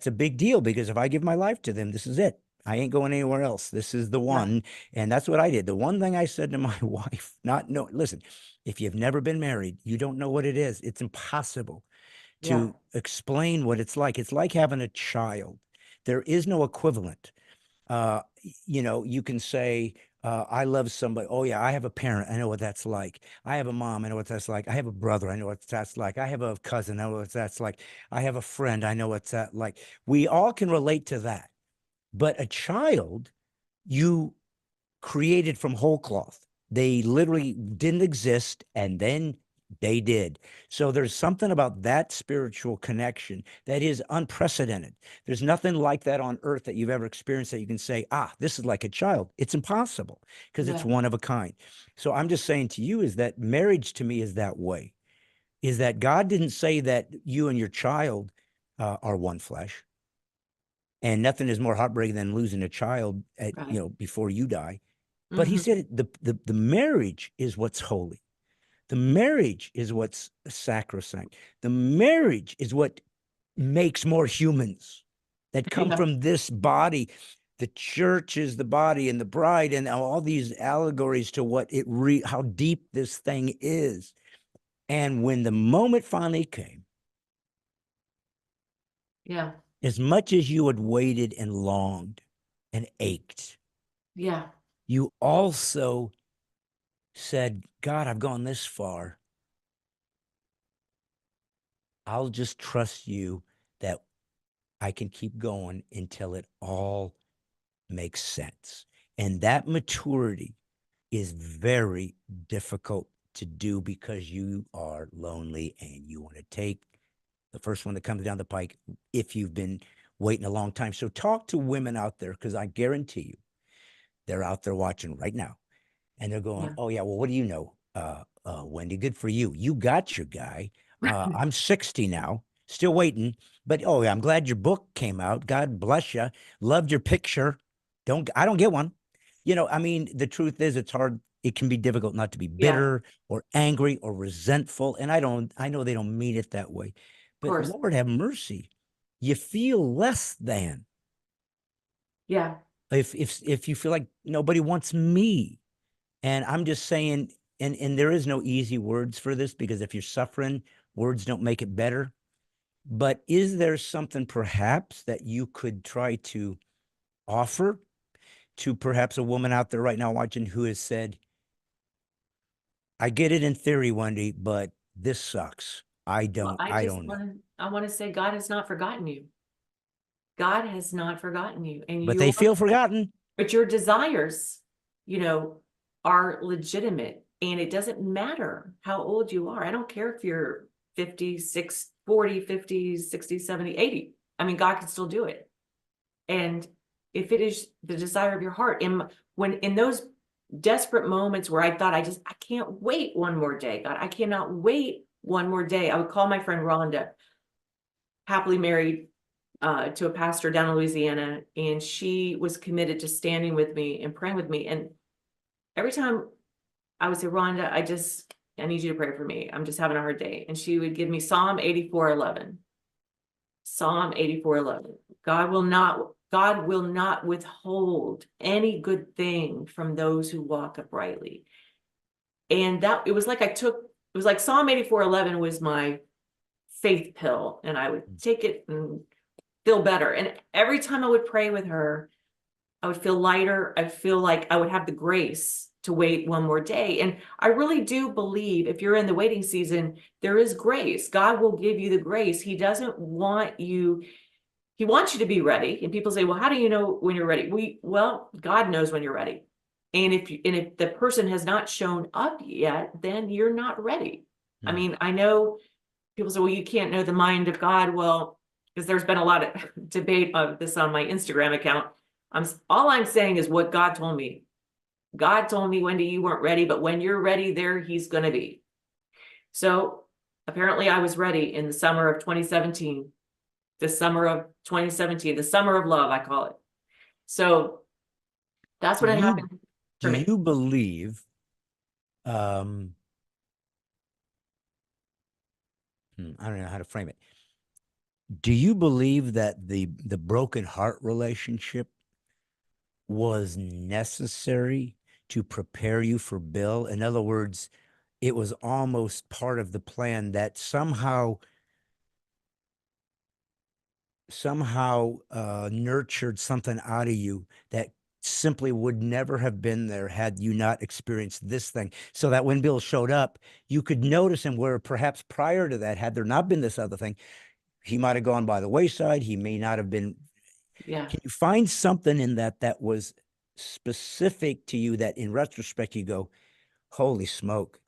a big deal. Because if I give my life to them, this is it. I ain't going anywhere else. This is the Yeah. one. And that's what I did. The one thing I said to my wife, not no, listen, if you've never been married, you don't know what it is. It's impossible Yeah. to explain what it's like. It's like having a child. There is no equivalent. You can say, I love somebody. Oh, yeah, I have a parent. I know what that's like. I have a mom. I know what that's like. I have a brother. I know what that's like. I have a cousin. I know what that's like. I have a friend. I know what's that like. We all can relate to that. But a child, you created from whole cloth. They literally didn't exist, and then they did. So there's something about that spiritual connection that is unprecedented. There's nothing like that on earth that you've ever experienced that you can say, ah, this is like a child. It's impossible because it's Yeah. one of a kind. So I'm just saying to you is that marriage to me is that way, is that God didn't say that you and your child are one flesh. And nothing is more heartbreaking than losing a child Right. before you die. But he Hmm. said the marriage is what's holy. The marriage is what's sacrosanct. The marriage is what makes more humans that come Yeah. from this body. The church is the body and the bride and all these allegories to what how deep this thing is. And when the moment finally came, Yeah. as much as you had waited and longed and ached, Yeah. you also said, God, I've gone this far. I'll just trust you that I can keep going until it all makes sense. And that maturity is very difficult to do because you are lonely and you want to take the first one that comes down the pike if you've been waiting a long time. So talk to women out there because I guarantee you they're out there watching right now and they're going, Yeah. "Oh yeah, well, what do you know, Wendy? Good for you. You got your guy. I'm 60 now, still waiting, but oh yeah, I'm glad your book came out. God bless you. Loved your picture. I don't get one. I mean, the truth is, it's hard. It can be difficult not to be Yeah. bitter or angry or resentful. And I know they don't mean it that way, Of but course. Lord have mercy. You feel less than Yeah. if you feel like nobody wants me. And I'm just saying, and there is no easy words for this because if you're suffering, words don't make it better. But is there something perhaps that you could try to offer to perhaps a woman out there right now watching who has said, I get it in theory, Wendy, but this sucks. Well, I don't know. I want to say God has not forgotten you. God has not forgotten you. And But they feel forgotten. but your desires, you know, are legitimate. And it doesn't matter how old you are. I don't care if you're 56, 40, 50, 60, 70, 80. I mean, God can still do it. And if it is the desire of your heart, when in those desperate moments where I thought I can't wait one more day, God, I cannot wait one more day. I would call my friend Rhonda, happily married to a pastor down in Louisiana, and she was committed to standing with me and praying with me. And every time I would say, Rhonda, I need you to pray for me. I'm just having a hard day. And she would give me Psalm 84:11. Psalm 84:11. God will not withhold any good thing from those who walk uprightly. And it was like Psalm 84:11 was my faith pill, and I would take it and feel better. And every time I would pray with her, I would feel lighter. I feel like I would have the grace to wait one more day. And I really do believe if you're in the waiting season, there is grace. God will give you the grace. He doesn't want you, he wants you to be ready. And people say, well, how do you know when you're ready? Well, God knows when you're ready. And if the person has not shown up yet, then you're not ready. I mean, I know people say, well, you can't know the mind of God. Well, because there's been a lot of debate of this on my Instagram account. All I'm saying is what God told me. God told me, Wendy, you weren't ready, but when you're ready, there he's going to be. So apparently I was ready in the summer of 2017, the summer of 2017, the summer of love, I call it. So that's what had happened for Do me. you believe, I don't know how to frame it. Do you believe that the broken heart relationship was necessary to prepare you for Bill? In other words, it was almost part of the plan that somehow nurtured something out of you that simply would never have been there had you not experienced this thing. So that when Bill showed up, you could notice him, where perhaps prior to that, had there not been this other thing, he might have gone by the wayside. He may not have been. Yeah. Can you find something in that was specific to you that in retrospect you go, holy smoke,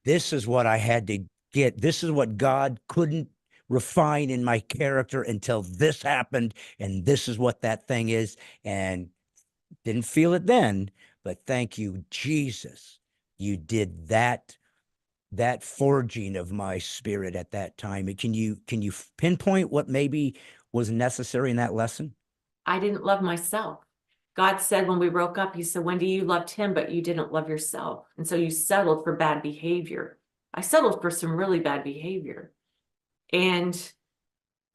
this is what I had to get. This is what God couldn't refine in my character until this happened. And this is what that thing is. And didn't feel it then, but thank you, Jesus. You did that forging of my spirit at that time. Can you pinpoint what maybe was necessary in that lesson? I didn't love myself. God said when we broke up, he said, Wendy, you loved him, but you didn't love yourself. And so you settled for bad behavior. I settled for some really bad behavior. And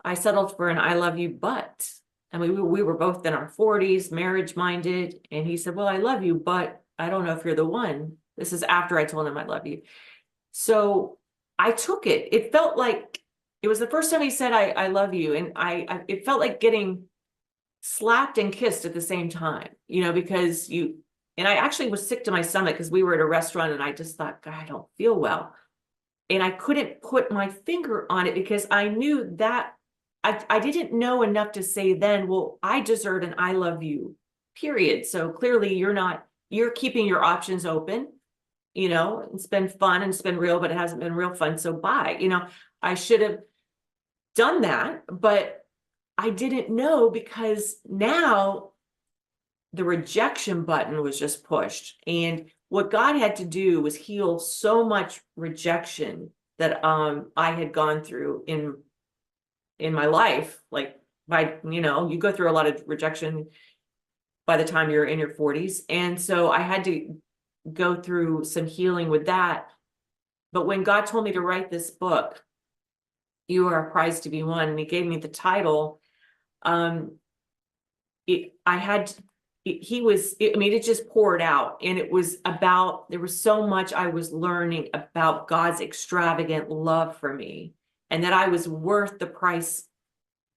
I settled for an I love you, but, and we were both in our 40s, marriage minded. And he said, well, I love you, but I don't know if you're the one. This is after I told him I love you. So I took it. It felt like, it was the first time he said, I love you. And it felt like getting slapped and kissed at the same time, because and I actually was sick to my stomach because we were at a restaurant and I just thought, God, I don't feel well. And I couldn't put my finger on it because I knew that I didn't know enough to say then, well, I deserve an I love you, period. So clearly you're keeping your options open, it's been fun and it's been real, but it hasn't been real fun. So bye, I should have done that, but I didn't know because now the rejection button was just pushed. And what God had to do was heal so much rejection that I had gone through in my life. Like you go through a lot of rejection by the time you're in your 40s. And so I had to go through some healing with that. But when God told me to write this book, You Are a Prize to Be Won, and he gave me the title, it just poured out. And it was there was so much I was learning about God's extravagant love for me, and that I was worth the price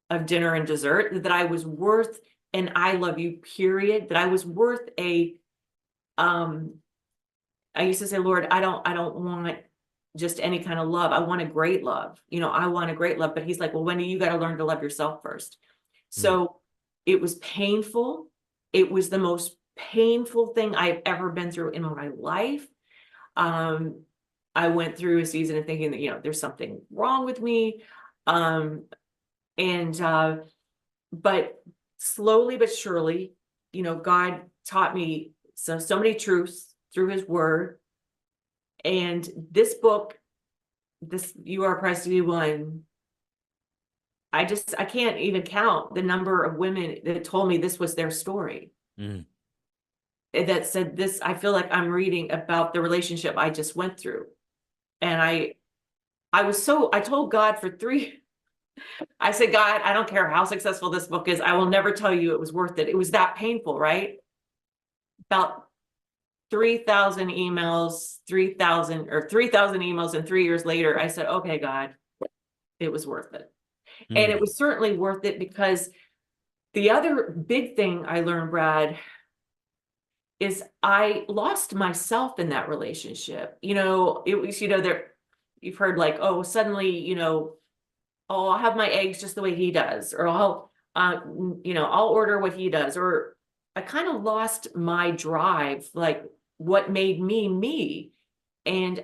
of dinner and dessert, that I was worth an I love you, period, that I was worth I used to say, Lord, I don't want just any kind of love. I want a great love. I want a great love. But he's like, well, Wendy, you got to learn to love yourself first. So it was painful. It was the most painful thing I've ever been through in my life. I went through a season of thinking that, there's something wrong with me. But slowly but surely, God taught me so many truths through his word. And this book, You Are a Prize to Be Won, I can't even count the number of women that told me this was their story. That said this, I feel like I'm reading about the relationship I just went through. And I told God I said, God, I don't care how successful this book is. I will never tell you it was worth it. It was that painful, right? About 3,000 emails, 3,000 emails. And 3 years later, I said, okay, God, it was worth it. And it was certainly worth it because the other big thing I learned, Brad, is I lost myself in that relationship. It was, there, you've heard like, oh, suddenly, oh, I'll have my eggs just the way he does, or I'll order what he does, or I kind of lost my drive, like what made me me. And,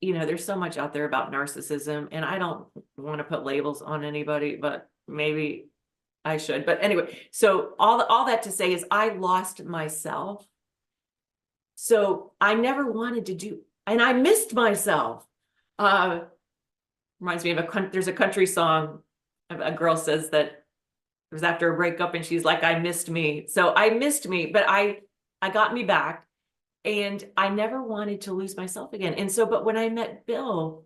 there's so much out there about narcissism, and I don't want to put labels on anybody, but maybe I should. But anyway, so all that to say is I lost myself. So I never wanted to do, and I missed myself. Reminds me of there's a country song. A girl says that it was after a breakup and she's like, I missed me. So I missed me, but I got me back, and I never wanted to lose myself again. And so, but when I met Bill,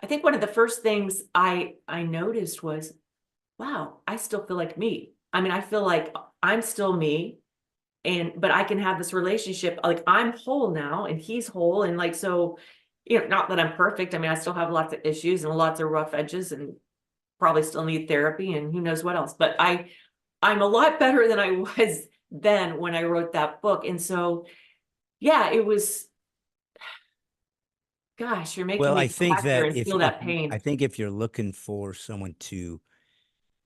I think one of the first things I noticed was, wow, I still feel like me. I mean, I feel like I'm still me, but I can have this relationship, like I'm whole now and he's whole. And like, so, not that I'm perfect. I mean, I still have lots of issues and lots of rough edges, and probably still need therapy and who knows what else, but I'm a lot better than I was then when I wrote that book. And so, yeah, it was, gosh, you're making Well, I me think back there that and feel that pain. if you're looking for someone to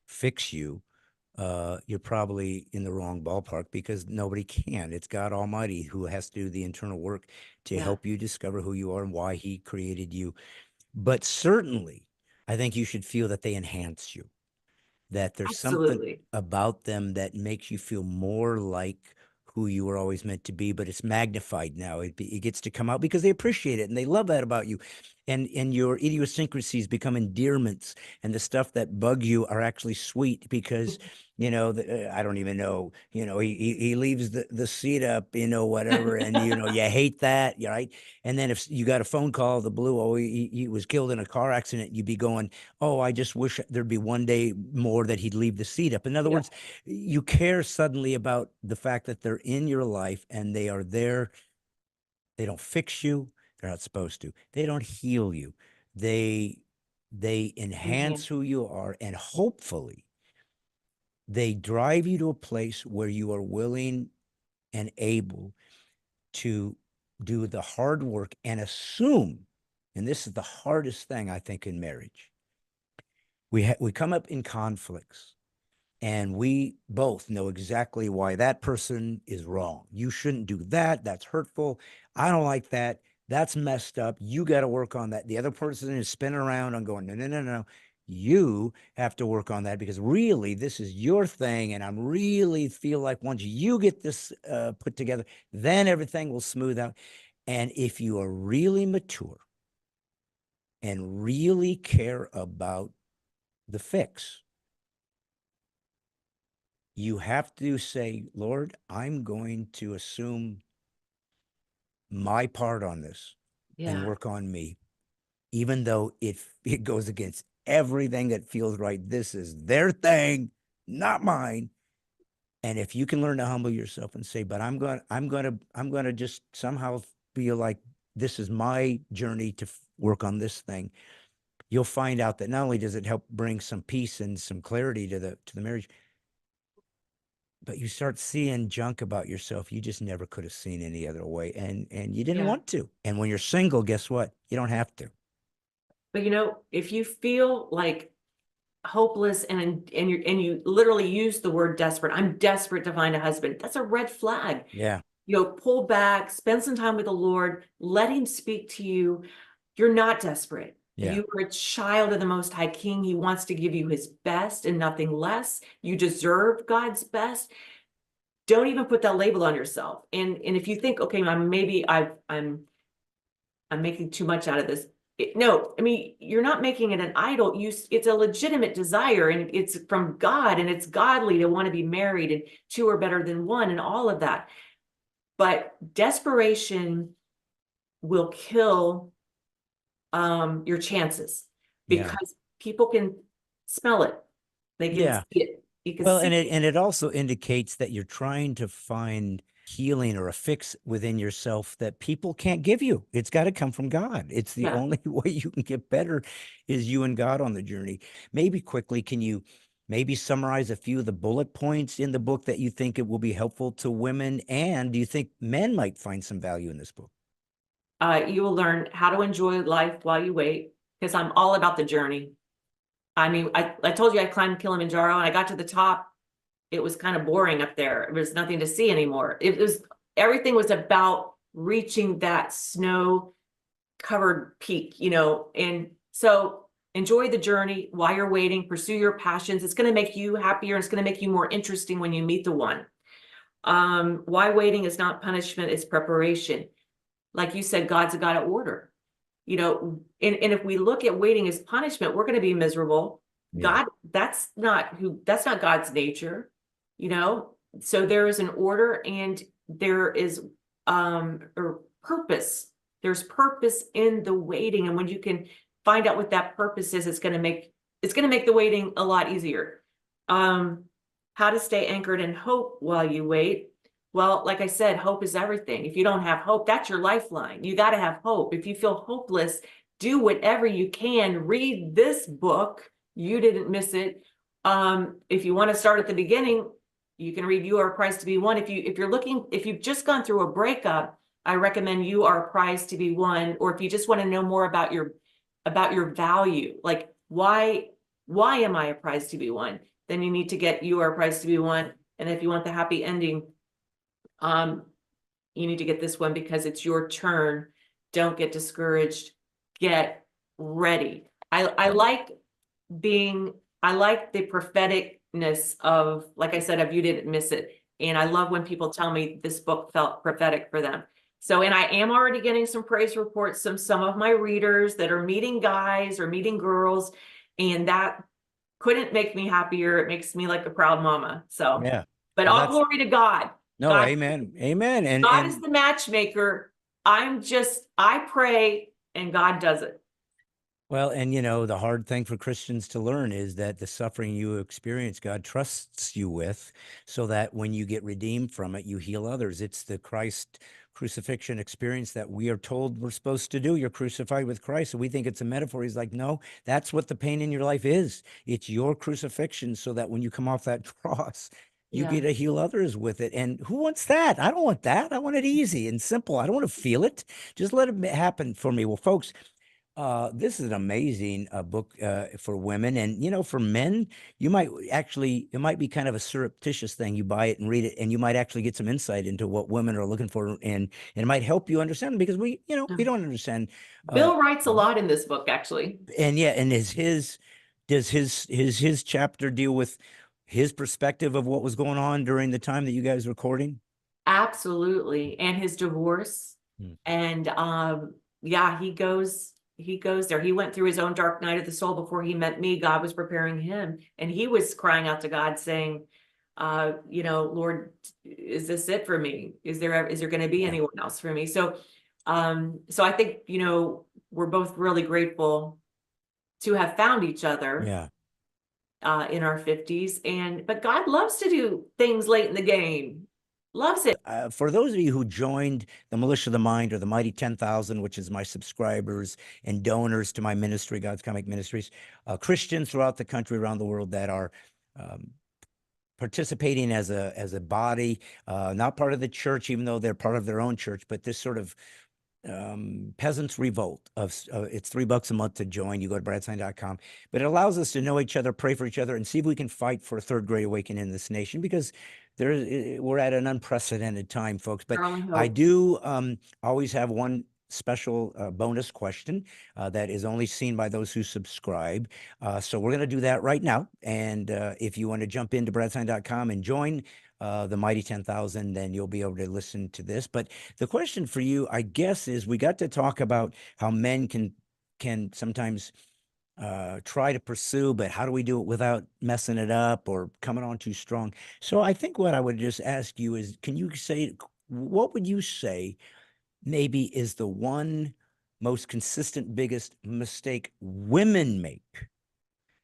fix you, you're probably in the wrong ballpark, because nobody can. It's God Almighty who has to do the internal work to Yeah, help you discover who you are and why He created you. But certainly, I think you should feel that they enhance you, that there's something absolutely. about them that makes you feel more like who you were always meant to be, but it's magnified now. It gets to come out because they appreciate it and they love that about you. And your idiosyncrasies become endearments, and the stuff that bug you are actually sweet, because I don't even know, he leaves the seat up, whatever, and you hate that, right? And then if you got a phone call of the blue, oh, he was killed in a car accident, you'd be going, oh, I just wish there'd be one day more that he'd leave the seat up. In other Yeah, words, you care suddenly about the fact that they're in your life and they are there. They don't fix you. They're not supposed to. They don't heal you. They enhance enhance. who you are, and hopefully they drive you to a place where you are willing and able to do the hard work and assume, and this is the hardest thing I think in marriage. We come up in conflicts, and we both know exactly why that person is wrong. You shouldn't do that. That's hurtful. I don't like that. That's messed up. You got to work on that. The other person is spinning around and going, no, no, no, no. You have to work on that, because really this is your thing. And I'm really feel like once you get this put together, then everything will smooth out. And if you are really mature and really care about the fix, you have to say, Lord, I'm going to assume my part on this and Yeah, work on me, even though it goes against everything that feels right. This is their thing, not mine. And if you can learn to humble yourself and say, but I'm going to just somehow feel like this is my journey to work on this thing, you'll find out that not only does it help bring some peace and some clarity to the marriage, but you start seeing junk about yourself you just never could have seen any other way, and you didn't yeah. want to. And when you're single, guess what? You don't have to. But if you feel like hopeless and you literally use the word desperate, I'm desperate to find a husband, that's a red flag. Yeah. Pull back, spend some time with the Lord, let him speak to you. You're not desperate. Yeah. You are a child of the Most High King. He wants to give you his best and nothing less. You deserve God's best. Don't even put that label on yourself. And if you think, okay, I'm making too much out of this. No, I mean, you're not making it an idol. It's a legitimate desire, and it's from God, and it's godly to want to be married, and two are better than one, and all of that. But desperation will kill your chances, Yeah. because people can smell it. They can Yeah. see it. You can Well, see it. and it also indicates that you're trying to find healing or a fix within yourself that people can't give you. It's got to come from God. It's the Yeah. only way you can get better is you and God on the journey. Maybe quickly, can you maybe summarize a few of the bullet points in the book that you think it will be helpful to women? And do you think men might find some value in this book? You will learn how to enjoy life while you wait, because I'm all about the journey. I mean, I told you I climbed Kilimanjaro and I got to the top. It was kind of boring up there. There was nothing to see anymore. Everything was about reaching that snow covered peak, and so enjoy the journey while you're waiting, pursue your passions. It's going to make you happier. It's going to make you more interesting when you meet the one. Why waiting is not punishment, it's preparation. Like you said, God's a God of order, and if we look at waiting as punishment, we're going to be miserable. Yeah. That's not God's nature, so there is an order, and there is purpose. There's purpose in the waiting, and when you can find out what that purpose is, it's going to make the waiting a lot easier. How to stay anchored in hope while you wait. Well, like I said, hope is everything. If you don't have hope, that's your lifeline. You got to have hope. If you feel hopeless, do whatever you can. Read this book. You didn't miss it. If you want to start at the beginning, you can read You Are a Prize to Be Won. If you've just gone through a breakup, I recommend You Are a Prize to Be Won. Or if you just want to know more about your value, like why am I a prize to be won? Then you need to get You Are a Prize to Be Won. And if you want the happy ending, you need to get this one, because it's your turn. Don't get discouraged. Get ready. I like the propheticness of, like I said, of You Didn't Miss It. And I love when people tell me this book felt prophetic for them. So, and I am already getting some praise reports from some of my readers that are meeting guys or meeting girls, and that couldn't make me happier. It makes me like a proud mama. So, Yeah. but Well, all glory to God. no, God, amen. Amen. God is the matchmaker. I pray and God does it. Well, and the hard thing for Christians to learn is that the suffering you experience, God trusts you with, so that when you get redeemed from it, you heal others. It's the Christ crucifixion experience that we are told we're supposed to do. You're crucified with Christ. So we think it's a metaphor. He's like, no, that's what the pain in your life is. It's your crucifixion, so that when you come off that cross, you Yeah. get to heal others with it. And who wants that? I don't want that. I want it easy and simple. I don't want to feel it. Just let it happen for me. Well, folks, this is an amazing book for women. And, for men, you might actually, it might be kind of a surreptitious thing. You buy it and read it, and you might actually get some insight into what women are looking for. And it might help you understand, because we don't understand. Bill writes a lot in this book, actually. And yeah, and does his chapter deal with his perspective of what was going on during the time that you guys were recording? Absolutely. And his divorce. Hmm. And yeah, he goes there. He went through his own dark night of the soul before he met me. God was preparing him, and he was crying out to God saying, Lord, is this it for me? Is there going to be anyone else for me? So I think, we're both really grateful to have found each other. Yeah. In our 50s, but God loves to do things late in the game. Loves it. For those of you who joined the Militia of the Mind, or the Mighty 10,000, which is my subscribers and donors to my ministry, God's Comic Ministries, Christians throughout the country, around the world, that are participating as a body, not part of the church, even though they're part of their own church, but this sort of peasants revolt of it's $3 a month to join. You go to bradstein.com, but it allows us to know each other, pray for each other, and see if we can fight for a third great awakening in this nation, because we're at an unprecedented time, folks. But I do always have one special bonus question that is only seen by those who subscribe. So we're going to do that right now. And if you want to jump into bradstein.com and join the Mighty 10,000, then you'll be able to listen to this. But the question for you, I guess, is we got to talk about how men can sometimes try to pursue, but how do we do it without messing it up or coming on too strong? So I think what I would just ask you is, what would you say maybe is the one most consistent, biggest mistake women make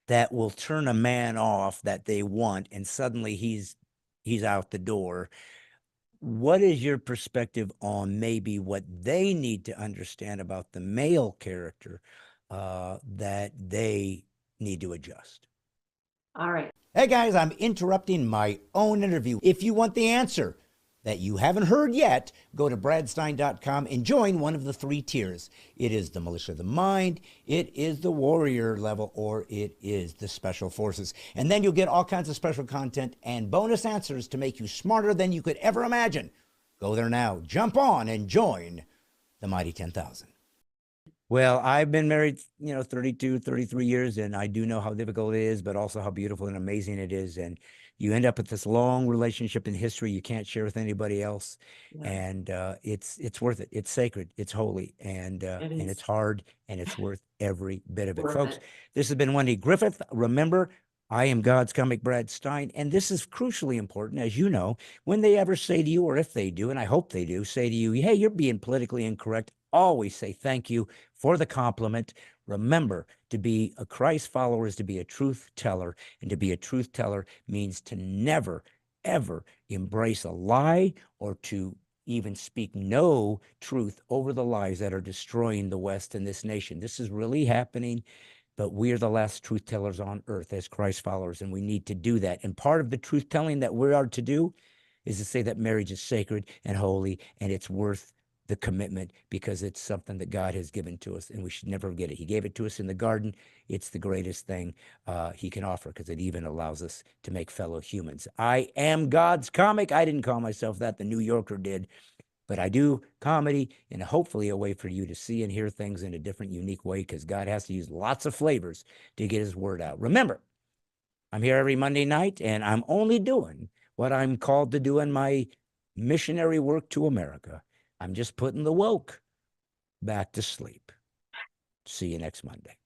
that will turn a man off that they want, and suddenly he's out the door? What is your perspective on maybe what they need to understand about the male character that they need to adjust? All right. Hey guys, I'm interrupting my own interview. If you want the answer that you haven't heard yet, go to bradstine.com and join one of the 3 tiers. It is the militia of the mind, it is the warrior level, or it is the special forces. And then you'll get all kinds of special content and bonus answers to make you smarter than you could ever imagine. Go there now, jump on and join the Mighty 10,000. Well, I've been married, 32, 33 years, and I do know how difficult it is, but also how beautiful and amazing it is. And you end up with this long relationship in history you can't share with anybody else. Yeah. And it's worth it. It's sacred. It's holy. And it's hard, and it's worth every bit of it. Folks, this has been Wendy Griffith. Remember, I am God's comic Brad Stine, and this is crucially important, as you know, when they ever say to you, or if they do, and I hope they do, say to you, hey, you're being politically incorrect. Always say thank you for the compliment. Remember, to be a Christ follower is to be a truth teller, and to be a truth teller means to never, ever embrace a lie or to even speak no truth over the lies that are destroying the West and this nation. This is really happening, but we are the last truth tellers on earth as Christ followers, and we need to do that. And part of the truth telling that we are to do is to say that marriage is sacred and holy, and it's worth the commitment because it's something that God has given to us, and we should never forget it. He gave it to us in the garden. It's the greatest thing he can offer because it even allows us to make fellow humans. I am God's comic. I didn't call myself that. The New Yorker did. But I do comedy in hopefully a way for you to see and hear things in a different, unique way because God has to use lots of flavors to get his word out. Remember, I'm here every Monday night, and I'm only doing what I'm called to do in my missionary work to America. I'm just putting the woke back to sleep. See you next Monday.